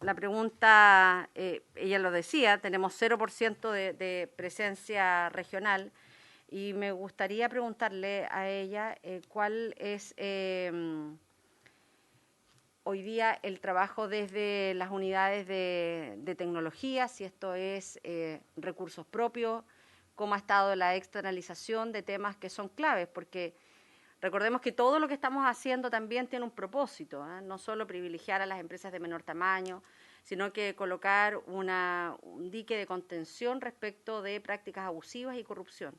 la pregunta, ella lo decía, tenemos 0% de presencia regional, y me gustaría preguntarle a ella cuál es hoy día el trabajo desde las unidades de tecnología, si esto es recursos propios, cómo ha estado la externalización de temas que son claves, porque recordemos que todo lo que estamos haciendo también tiene un propósito, no solo privilegiar a las empresas de menor tamaño, sino que colocar un dique de contención respecto de prácticas abusivas y corrupción.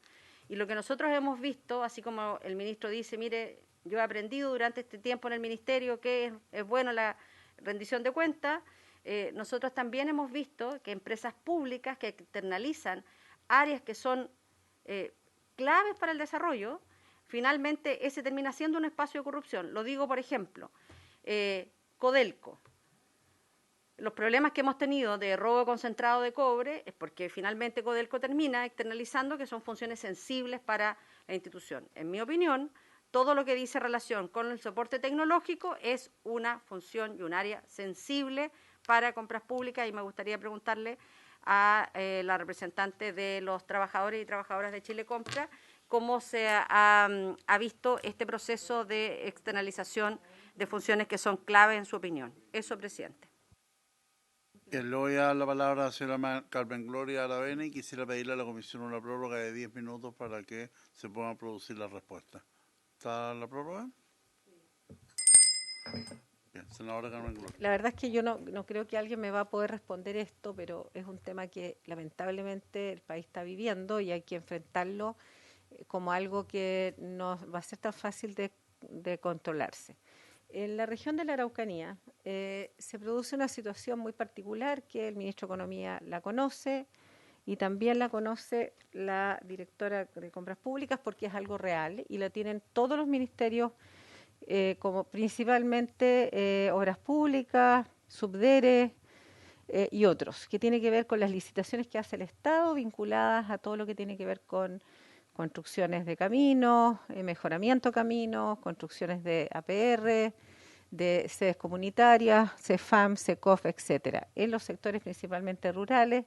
Y lo que nosotros hemos visto, así como el ministro dice, mire, yo he aprendido durante este tiempo en el ministerio que es bueno la rendición de cuentas, nosotros también hemos visto que empresas públicas que externalizan áreas que son claves para el desarrollo, finalmente ese termina siendo un espacio de corrupción. Lo digo, por ejemplo, Codelco. Los problemas que hemos tenido de robo concentrado de cobre es porque finalmente Codelco termina externalizando que son funciones sensibles para la institución. En mi opinión, todo lo que dice relación con el soporte tecnológico es una función y un área sensible para compras públicas, y me gustaría preguntarle a la representante de los trabajadores y trabajadoras de Chile Compra cómo se ha visto este proceso de externalización de funciones que son clave en su opinión. Eso, presidente. Le voy a dar la palabra a la señora Carmen Gloria Aravena y quisiera pedirle a la comisión una prórroga de 10 minutos para que se puedan producir las respuestas. ¿Está la prórroga? Bien, senadora Carmen Gloria. La verdad es que yo no creo que alguien me va a poder responder esto, pero es un tema que lamentablemente el país está viviendo y hay que enfrentarlo como algo que no va a ser tan fácil de controlarse. En la región de la Araucanía se produce una situación muy particular que el ministro de Economía la conoce y también la conoce la directora de Compras Públicas, porque es algo real y la tienen todos los ministerios, como principalmente Obras Públicas, Subdere y otros, que tiene que ver con las licitaciones que hace el Estado vinculadas a todo lo que tiene que ver con construcciones de caminos, mejoramiento de caminos, construcciones de APR, de sedes comunitarias, CEFAM, CECOF, etcétera, en los sectores principalmente rurales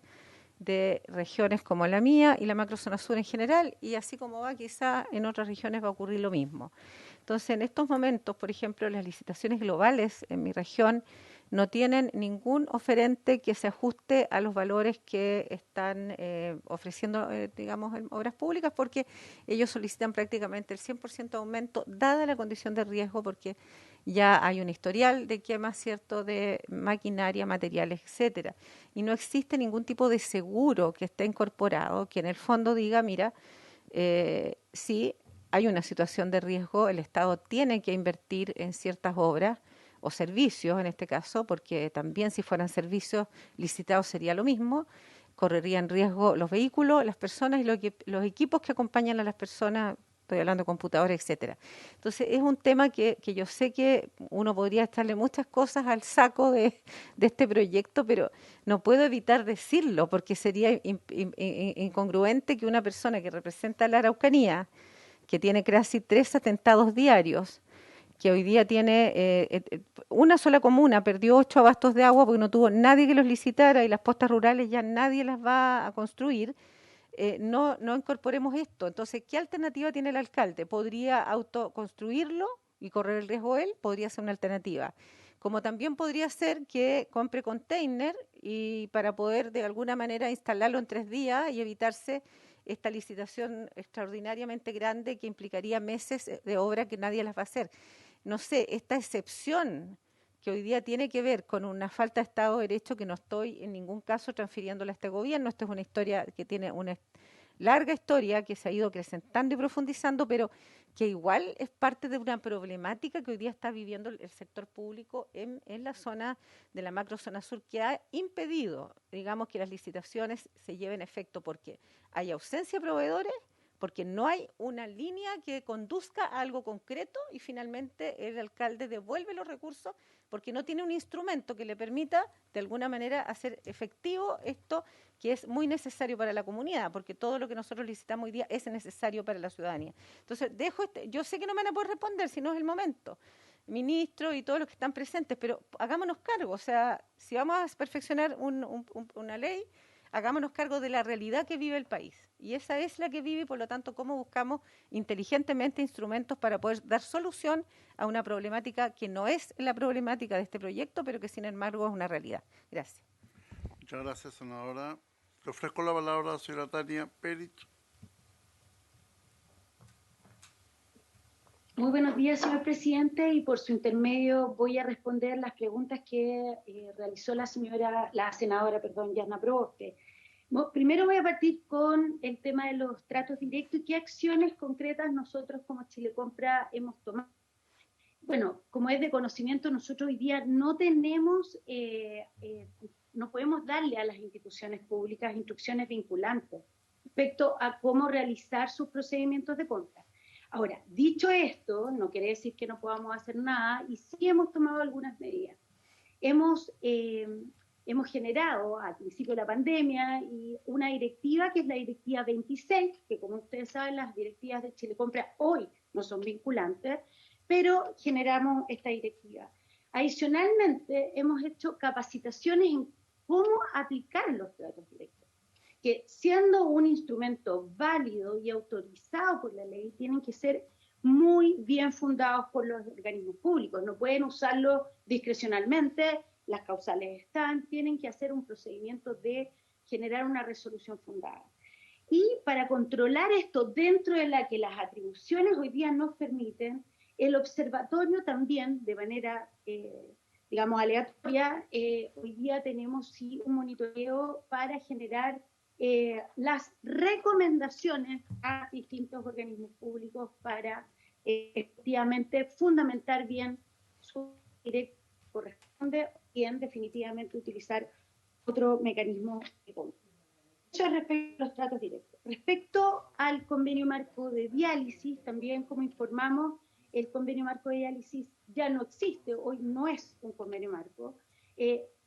de regiones como la mía y la macrozona sur en general, y así como va, quizá en otras regiones va a ocurrir lo mismo. Entonces, en estos momentos, por ejemplo, las licitaciones globales en mi región no tienen ningún oferente que se ajuste a los valores que están ofreciendo, digamos, en obras públicas, porque ellos solicitan prácticamente el 100% de aumento, dada la condición de riesgo, porque ya hay un historial de quema, ¿cierto?, de maquinaria, materiales, etcétera. Y no existe ningún tipo de seguro que esté incorporado, que en el fondo diga, mira, sí, hay una situación de riesgo, el Estado tiene que invertir en ciertas obras, o servicios en este caso, porque también si fueran servicios licitados sería lo mismo, correrían riesgo los vehículos, las personas y los equipos que acompañan a las personas, estoy hablando de computadores, etcétera. Entonces es un tema que yo sé que uno podría echarle muchas cosas al saco de este proyecto, pero no puedo evitar decirlo porque sería incongruente que una persona que representa la Araucanía, que tiene casi 3 atentados diarios, que hoy día tiene una sola comuna, perdió 8 abastos de agua porque no tuvo nadie que los licitara y las postas rurales ya nadie las va a construir, no incorporemos esto. Entonces, ¿qué alternativa tiene el alcalde? ¿Podría autoconstruirlo y correr el riesgo él? Podría ser una alternativa. Como también podría ser que compre container y para poder de alguna manera instalarlo en 3 días y evitarse esta licitación extraordinariamente grande que implicaría meses de obra que nadie las va a hacer. No sé, esta excepción que hoy día tiene que ver con una falta de Estado de Derecho que no estoy en ningún caso transfiriéndola a este gobierno. Esto es una historia que tiene una larga historia que se ha ido acrecentando y profundizando, pero que igual es parte de una problemática que hoy día está viviendo el sector público en la zona de la macrozona sur, que ha impedido, digamos, que las licitaciones se lleven a efecto porque hay ausencia de proveedores, porque no hay una línea que conduzca a algo concreto y finalmente el alcalde devuelve los recursos porque no tiene un instrumento que le permita de alguna manera hacer efectivo esto que es muy necesario para la comunidad, porque todo lo que nosotros licitamos hoy día es necesario para la ciudadanía. Entonces, yo sé que no me van a poder responder si no es el momento, ministro y todos los que están presentes, pero hagámonos cargo, o sea, si vamos a perfeccionar una ley, hagámonos cargo de la realidad que vive el país. Y esa es la que vive, por lo tanto, cómo buscamos inteligentemente instrumentos para poder dar solución a una problemática que no es la problemática de este proyecto, pero que sin embargo es una realidad. Gracias. Muchas gracias, senadora. Le ofrezco la palabra a la señora Tania Perich. Muy buenos días, señor presidente, y por su intermedio voy a responder las preguntas que realizó la senadora, Yarna Proboste. Primero voy a partir con el tema de los tratos directos y qué acciones concretas nosotros como Chile Compra hemos tomado. Bueno, como es de conocimiento, nosotros hoy día no tenemos, no podemos darle a las instituciones públicas instrucciones vinculantes respecto a cómo realizar sus procedimientos de compra. Ahora, dicho esto, no quiere decir que no podamos hacer nada y sí hemos tomado algunas medidas. Hemos generado al principio de la pandemia una directiva que es la directiva 26, que como ustedes saben las directivas de Chile Compra hoy no son vinculantes, pero generamos esta directiva. Adicionalmente, hemos hecho capacitaciones en cómo aplicar los tratos directos, que siendo un instrumento válido y autorizado por la ley, tienen que ser muy bien fundados por los organismos públicos. No pueden usarlo discrecionalmente, las causales están, tienen que hacer un procedimiento de generar una resolución fundada. Y para controlar esto dentro de la que las atribuciones hoy día nos permiten, el observatorio también, de manera, digamos, aleatoria, hoy día tenemos sí un monitoreo para generar las recomendaciones a distintos organismos públicos para efectivamente fundamentar bien su directo corresponde y en definitivamente utilizar otro mecanismo de compra. Eso es respecto a los tratos directos. Respecto al convenio marco de diálisis, también como informamos, el convenio marco de diálisis ya no existe, hoy no es un convenio marco,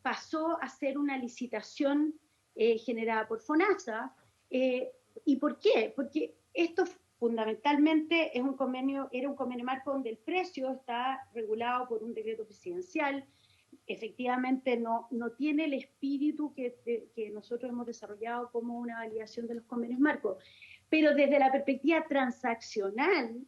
pasó a ser una licitación generada por FONASA. ¿Y por qué? Porque esto fundamentalmente era un convenio marco donde el precio está regulado por un decreto presidencial. Efectivamente no tiene el espíritu que nosotros hemos desarrollado como una validación de los convenios marcos, pero desde la perspectiva transaccional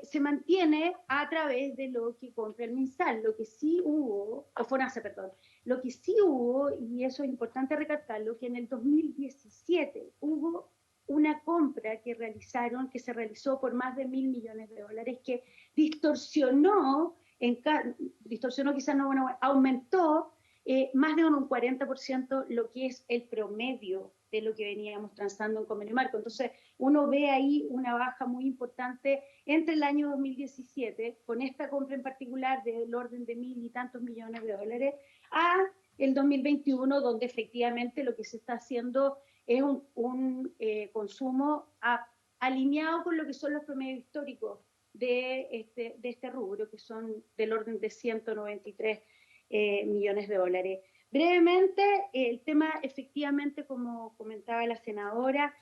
se mantiene a través de lo que compra el MinSal. Lo que sí hubo, o FONASA, perdón, lo que sí hubo, y eso es importante recalcarlo, que en el 2017 hubo una compra que se realizó por más de $1.000 millones, que distorsionó quizás no, aumentó más de un 40% lo que es el promedio de lo que veníamos transando en convenio marco. Entonces, uno ve ahí una baja muy importante entre el año 2017, con esta compra en particular del orden de 1.000 y tantos millones de dólares, a el 2021, donde efectivamente lo que se está haciendo es un consumo alineado con lo que son los promedios históricos de este rubro, que son del orden de 193 millones de dólares. Brevemente, el tema, efectivamente, como comentaba la senadora,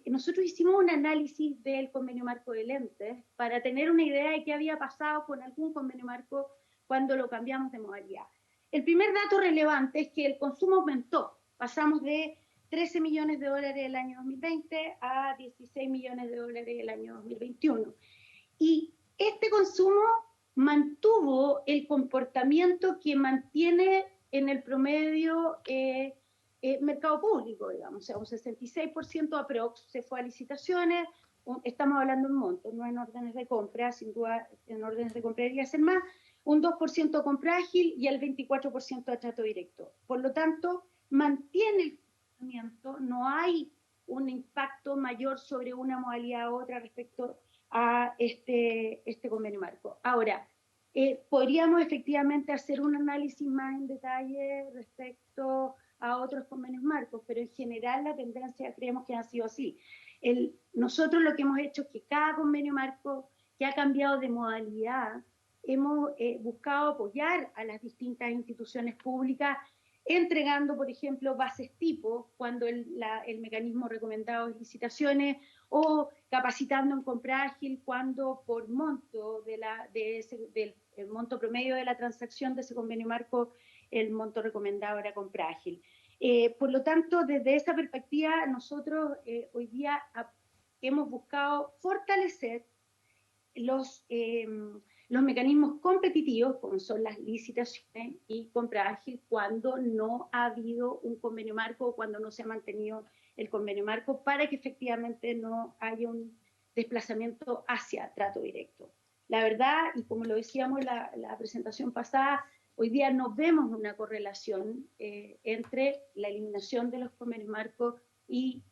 nosotros hicimos un análisis del convenio marco de lentes para tener una idea de qué había pasado con algún convenio marco cuando lo cambiamos de modalidad. El primer dato relevante es que el consumo aumentó. Pasamos de 13 millones de dólares el año 2020 a 16 millones de dólares el año 2021. Y este consumo mantuvo el comportamiento que mantiene en el promedio mercado público, digamos, o sea, un 66% aprox se fue a licitaciones, estamos hablando en montos, no en órdenes de compra, sin duda en órdenes de compra debería ser más, un 2% a compra ágil y el 24% a trato directo. Por lo tanto, mantiene el comportamiento, no hay un impacto mayor sobre una modalidad u otra respecto a este convenio marco. Ahora, podríamos efectivamente hacer un análisis más en detalle respecto a otros convenios marcos, pero en general la tendencia creemos que ha sido así. Nosotros lo que hemos hecho es que cada convenio marco que ha cambiado de modalidad, hemos buscado apoyar a las distintas instituciones públicas, entregando, por ejemplo, bases tipo, cuando el mecanismo recomendado es licitaciones, o capacitando en compra ágil cuando por monto del monto promedio de la transacción de ese convenio marco, el monto recomendado era compra ágil. Por lo tanto, desde esa perspectiva, nosotros hoy día hemos buscado fortalecer los mecanismos competitivos, como son las licitaciones y compra ágil, cuando no ha habido un convenio marco o cuando no se ha mantenido el convenio marco, para que efectivamente no haya un desplazamiento hacia trato directo. La verdad, y como lo decíamos en la presentación pasada, hoy día no vemos una correlación entre la eliminación de los convenios marcos y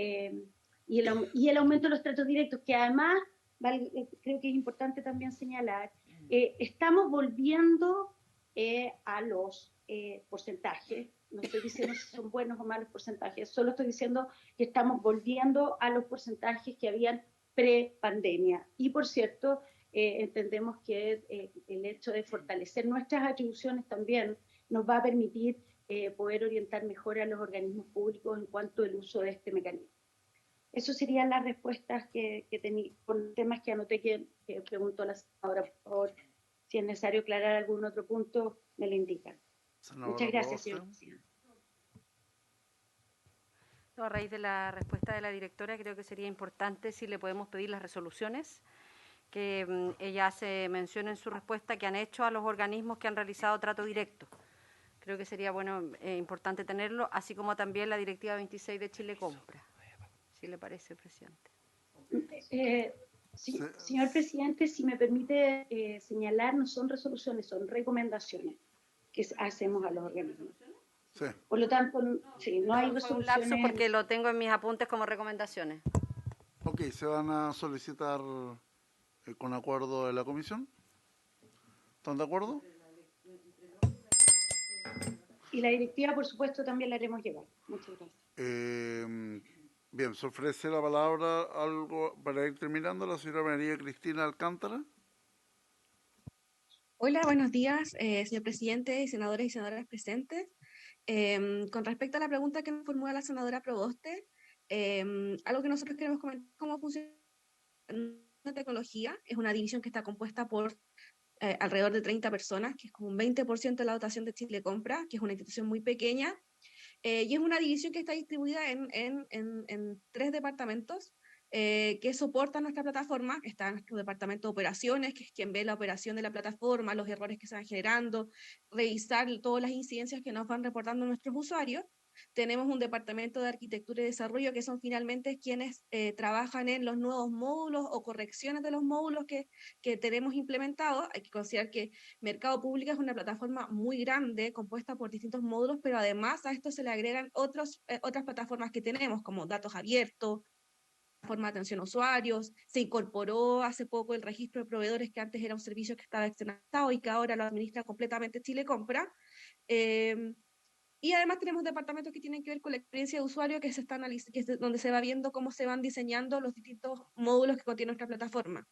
el aumento de los tratos directos, que además, creo que es importante también señalar, estamos volviendo a los porcentajes. No estoy diciendo si son buenos o malos porcentajes, solo estoy diciendo que estamos volviendo a los porcentajes que habían pre-pandemia. Y por cierto, entendemos que el hecho de fortalecer nuestras atribuciones también nos va a permitir poder orientar mejor a los organismos públicos en cuanto al uso de este mecanismo. Eso serían las respuestas que tenía, por los temas que anoté que preguntó la senadora. Por favor, si es necesario aclarar algún otro punto, me lo indican. Muchas gracias, señor presidente. No, a raíz de la respuesta de la directora, creo que sería importante si le podemos pedir las resoluciones que ella hace mención en su respuesta que han hecho a los organismos que han realizado trato directo. Creo que sería importante tenerlo, así como también la Directiva 26 de Chile Compra, si le parece, presidente. Sí, señor presidente, si me permite señalar, no son resoluciones, son recomendaciones que hacemos a los organismos. Sí. Por lo tanto, sí, no hay resoluciones. Fue un lapso porque lo tengo en mis apuntes como recomendaciones. Ok, ¿se van a solicitar con acuerdo de la comisión? ¿Están de acuerdo? Y la directiva, por supuesto, también la haremos llegar. Muchas gracias. Bien, se ofrece la palabra algo para ir terminando la señora María Cristina Alcántara. Hola, buenos días, señor presidente, senadores y senadoras presentes. Con respecto a la pregunta que nos formula la senadora Proboste, algo que nosotros queremos comentar cómo funciona la tecnología. Es una división que está compuesta por alrededor de 30 personas, que es como un 20% de la dotación de Chile Compra, que es una institución muy pequeña, y es una división que está distribuida en 3 departamentos que soportan nuestra plataforma. Está nuestro departamento de operaciones, que es quien ve la operación de la plataforma, los errores que se van generando, revisar todas las incidencias que nos van reportando nuestros usuarios. tenemos un departamento de arquitectura y desarrollo que son finalmente quienes trabajan en los nuevos módulos o correcciones de los módulos que tenemos implementados. Hay que considerar que Mercado Público es una plataforma muy grande, compuesta por distintos módulos, pero además a esto se le agregan otras plataformas que tenemos, como datos abiertos, forma de atención a usuarios, se incorporó hace poco el registro de proveedores que antes era un servicio que estaba externalizado y que ahora lo administra completamente Chile Compra. Y además tenemos departamentos que tienen que ver con la experiencia de usuario que se está donde se va viendo cómo se van diseñando los distintos módulos que contiene nuestra plataforma.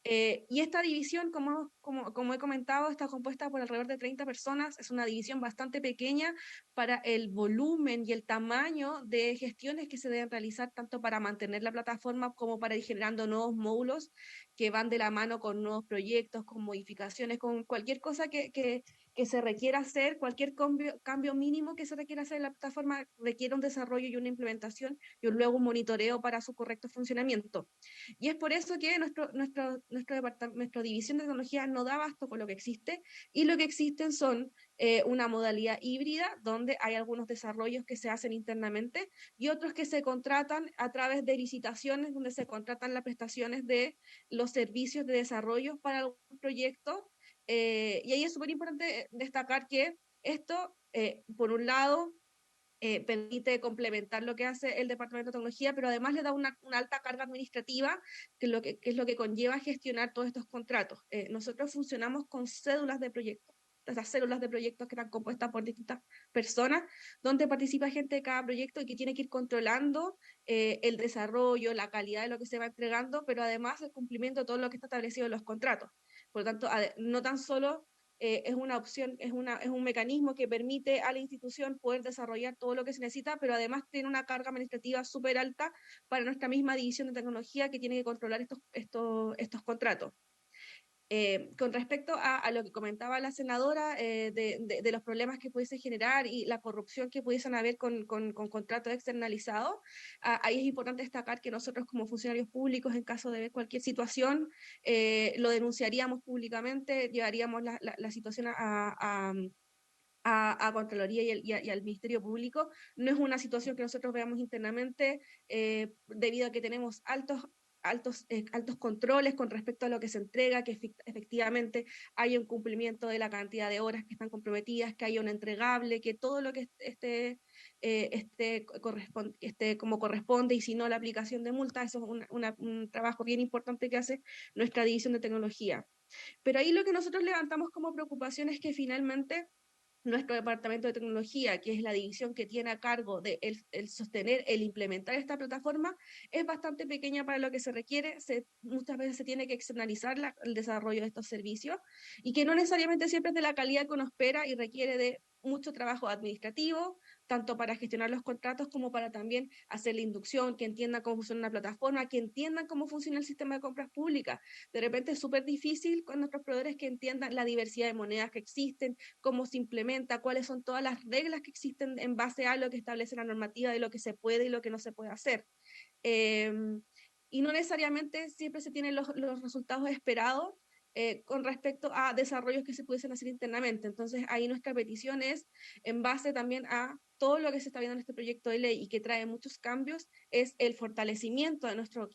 Y esta división, como he comentado, está compuesta por alrededor de 30 personas. Es una división bastante pequeña para el volumen y el tamaño de gestiones que se deben realizar, tanto para mantener la plataforma como para ir generando nuevos módulos que van de la mano con nuevos proyectos, con modificaciones, con cualquier cosa que se requiera hacer, cualquier cambio mínimo que se requiera hacer en la plataforma requiere un desarrollo y una implementación y luego un monitoreo para su correcto funcionamiento. Y es por eso que nuestra división de tecnología no da abasto con lo que existe, y lo que existen son una modalidad híbrida, donde hay algunos desarrollos que se hacen internamente y otros que se contratan a través de licitaciones, donde se contratan las prestaciones de los servicios de desarrollo para algún proyecto. Y ahí es súper importante destacar que esto, por un lado, permite complementar lo que hace el Departamento de Tecnología, pero además le da una alta carga administrativa, que es lo que conlleva gestionar todos estos contratos. Nosotros funcionamos con cédulas de proyectos, estas células de proyectos que están compuestas por distintas personas, donde participa gente de cada proyecto y que tiene que ir controlando el desarrollo, la calidad de lo que se va entregando, pero además el cumplimiento de todo lo que está establecido en los contratos. Por lo tanto, no tan solo es una opción, es un mecanismo que permite a la institución poder desarrollar todo lo que se necesita, pero además tiene una carga administrativa súper alta para nuestra misma división de tecnología que tiene que controlar estos contratos. Con respecto a lo que comentaba la senadora de los problemas que pudiese generar y la corrupción que pudiesen haber con contratos externalizados, ahí es importante destacar que nosotros como funcionarios públicos, en caso de ver cualquier situación, lo denunciaríamos públicamente, llevaríamos la situación a Contraloría y al Ministerio Público. No es una situación que nosotros veamos internamente, debido a que tenemos altos controles con respecto a lo que se entrega, que efectivamente haya un cumplimiento de la cantidad de horas que están comprometidas, que haya un entregable, que todo lo que esté como corresponde, y si no la aplicación de multa. Eso es un trabajo bien importante que hace nuestra división de tecnología. Pero ahí lo que nosotros levantamos como preocupación es que finalmente nuestro departamento de tecnología, que es la división que tiene a cargo de el sostener, el implementar esta plataforma, es bastante pequeña para lo que se requiere. Muchas veces se tiene que externalizar el desarrollo de estos servicios, y que no necesariamente siempre es de la calidad que uno espera y requiere de mucho trabajo administrativo, tanto para gestionar los contratos como para también hacer la inducción, que entiendan cómo funciona una plataforma, que entiendan cómo funciona el sistema de compras públicas. De repente es súper difícil con nuestros proveedores que entiendan la diversidad de monedas que existen, cómo se implementa, cuáles son todas las reglas que existen en base a lo que establece la normativa de lo que se puede y lo que no se puede hacer. Y no necesariamente siempre se tienen los resultados esperados con respecto a desarrollos que se pudiesen hacer internamente. Entonces, ahí nuestra petición es, en base también a todo lo que se está viendo en este proyecto de ley y que trae muchos cambios, es el fortalecimiento de nuestra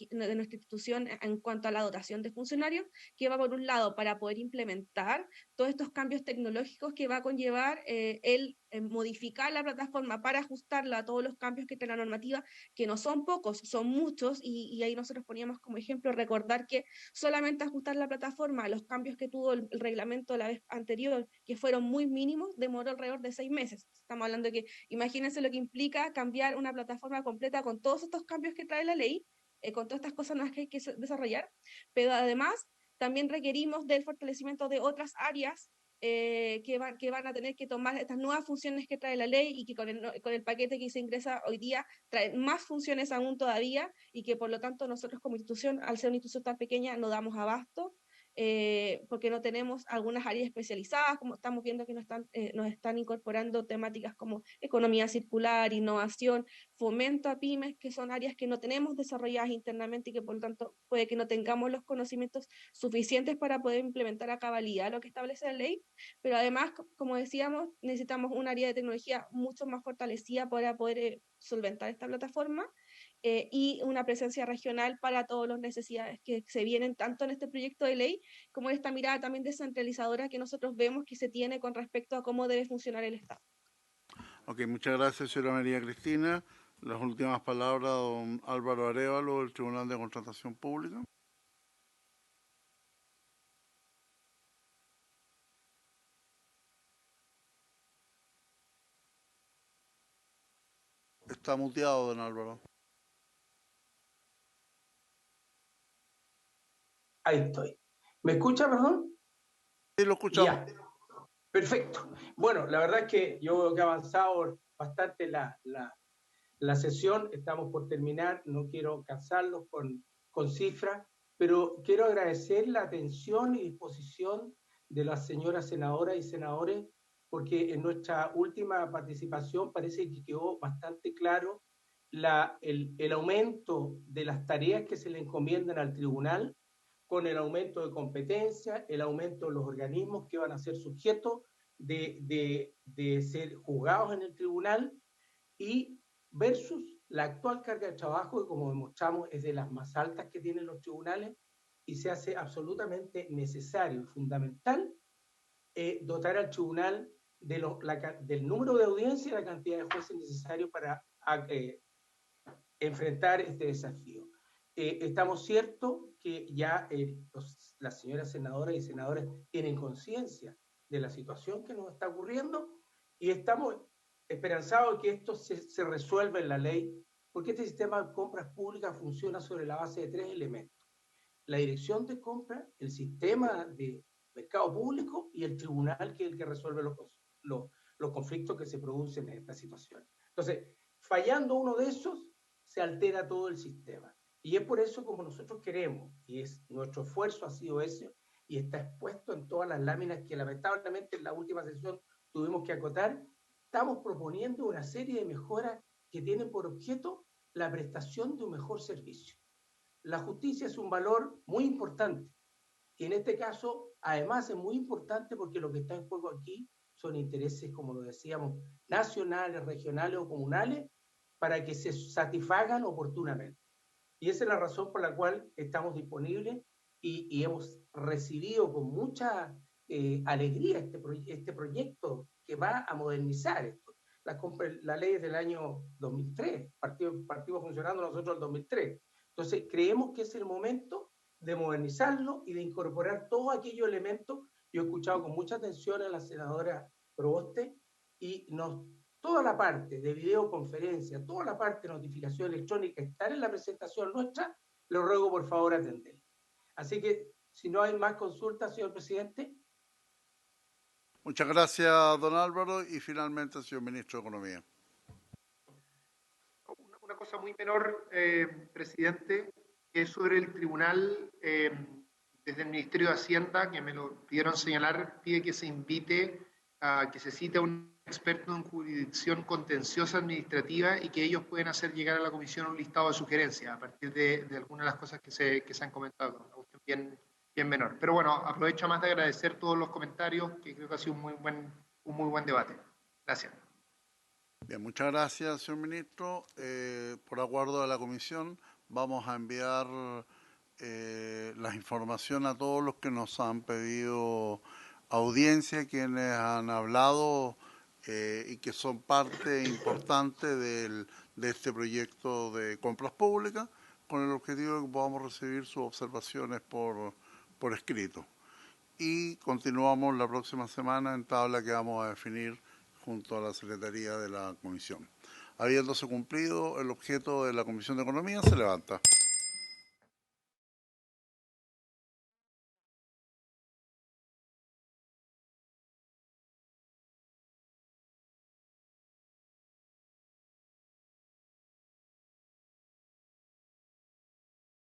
institución en cuanto a la dotación de funcionarios, que va por un lado para poder implementar todos estos cambios tecnológicos que va a conllevar el modificar la plataforma para ajustarla a todos los cambios que trae la normativa, que no son pocos, son muchos, y ahí nosotros poníamos como ejemplo recordar que solamente ajustar la plataforma a los cambios que tuvo el reglamento la vez anterior, que fueron muy mínimos, demoró alrededor de 6 meses. Estamos hablando de que, imagínense lo que implica cambiar una plataforma completa con todos estos cambios que trae la ley, con todas estas cosas nuevas que hay que desarrollar, pero además también requerimos del fortalecimiento de otras áreas que van a tener que tomar estas nuevas funciones que trae la ley, y que con el paquete que se ingresa hoy día trae más funciones aún todavía, y que por lo tanto nosotros como institución, al ser una institución tan pequeña, no damos abasto. porque no tenemos algunas áreas especializadas, como estamos viendo que nos están incorporando temáticas como economía circular, innovación, fomento a pymes, que son áreas que no tenemos desarrolladas internamente y que por lo tanto puede que no tengamos los conocimientos suficientes para poder implementar a cabalidad lo que establece la ley, pero además, como decíamos, necesitamos un área de tecnología mucho más fortalecida para poder solventar esta plataforma, y una presencia regional para todas las necesidades que se vienen tanto en este proyecto de ley como en esta mirada también descentralizadora que nosotros vemos que se tiene con respecto a cómo debe funcionar el Estado. Ok, muchas gracias, señora María Cristina. Las últimas palabras, don Álvaro Arévalo, del Tribunal de Contratación Pública. Está muteado, don Álvaro. Ahí estoy. ¿Me escucha, perdón? Sí, lo escuchamos. Ya. Perfecto. Bueno, la verdad es que yo veo que ha avanzado bastante la sesión. Estamos por terminar. No quiero cansarlos con cifras, pero quiero agradecer la atención y disposición de las señoras senadoras y senadores, porque en nuestra última participación parece que quedó bastante claro el aumento de las tareas que se le encomiendan al tribunal, con el aumento de competencia, el aumento de los organismos que van a ser sujetos de ser juzgados en el tribunal, y versus la actual carga de trabajo, que como demostramos es de las más altas que tienen los tribunales, y se hace absolutamente necesario y fundamental dotar al tribunal del número de audiencias y la cantidad de jueces necesarios para enfrentar este desafío. Estamos ciertos que ya las señoras senadoras y senadores tienen conciencia de la situación que nos está ocurriendo, y estamos esperanzados de que esto se resuelva en la ley, porque este sistema de compras públicas funciona sobre la base de 3 elementos: la dirección de compras, el sistema de mercado público y el tribunal, que es el que resuelve los conflictos que se producen en esta situación. Entonces, fallando uno de esos, se altera todo el sistema. Y es por eso como nosotros queremos, y nuestro esfuerzo ha sido ese, y está expuesto en todas las láminas que lamentablemente en la última sesión tuvimos que acotar. Estamos proponiendo una serie de mejoras que tienen por objeto la prestación de un mejor servicio. La justicia es un valor muy importante, y en este caso además es muy importante porque lo que está en juego aquí son intereses, como lo decíamos, nacionales, regionales o comunales, para que se satisfagan oportunamente. Y esa es la razón por la cual estamos disponibles y hemos recibido con mucha alegría este proyecto que va a modernizar esto. La ley es del año 2003, partimos funcionando nosotros en el 2003. Entonces, creemos que es el momento de modernizarlo y de incorporar todos aquellos elementos. Yo he escuchado con mucha atención a la senadora Proboste, y toda la parte de videoconferencia, toda la parte de notificación electrónica, estar en la presentación nuestra, le ruego por favor atender. Así que, si no hay más consultas, señor presidente. Muchas gracias, don Álvaro, y finalmente, señor ministro de Economía. Una cosa muy menor, presidente, es sobre el tribunal. Desde el Ministerio de Hacienda, que me lo pidieron señalar, pide que se invite a que se cite a un experto en jurisdicción contenciosa administrativa y que ellos pueden hacer llegar a la comisión un listado de sugerencias a partir de algunas de las cosas que se han comentado. Una cuestión bien menor. Pero bueno, aprovecho más de agradecer todos los comentarios, que creo que ha sido un muy buen debate. Gracias. Bien, muchas gracias, señor ministro. Por acuerdo de la comisión, vamos a enviar la información a todos los que nos han pedido audiencia, quienes han hablado y que son parte importante de este proyecto de compras públicas, con el objetivo de que podamos recibir sus observaciones por escrito. Y continuamos la próxima semana en tabla que vamos a definir junto a la Secretaría de la Comisión. Habiéndose cumplido el objeto de la Comisión de Economía, se levanta.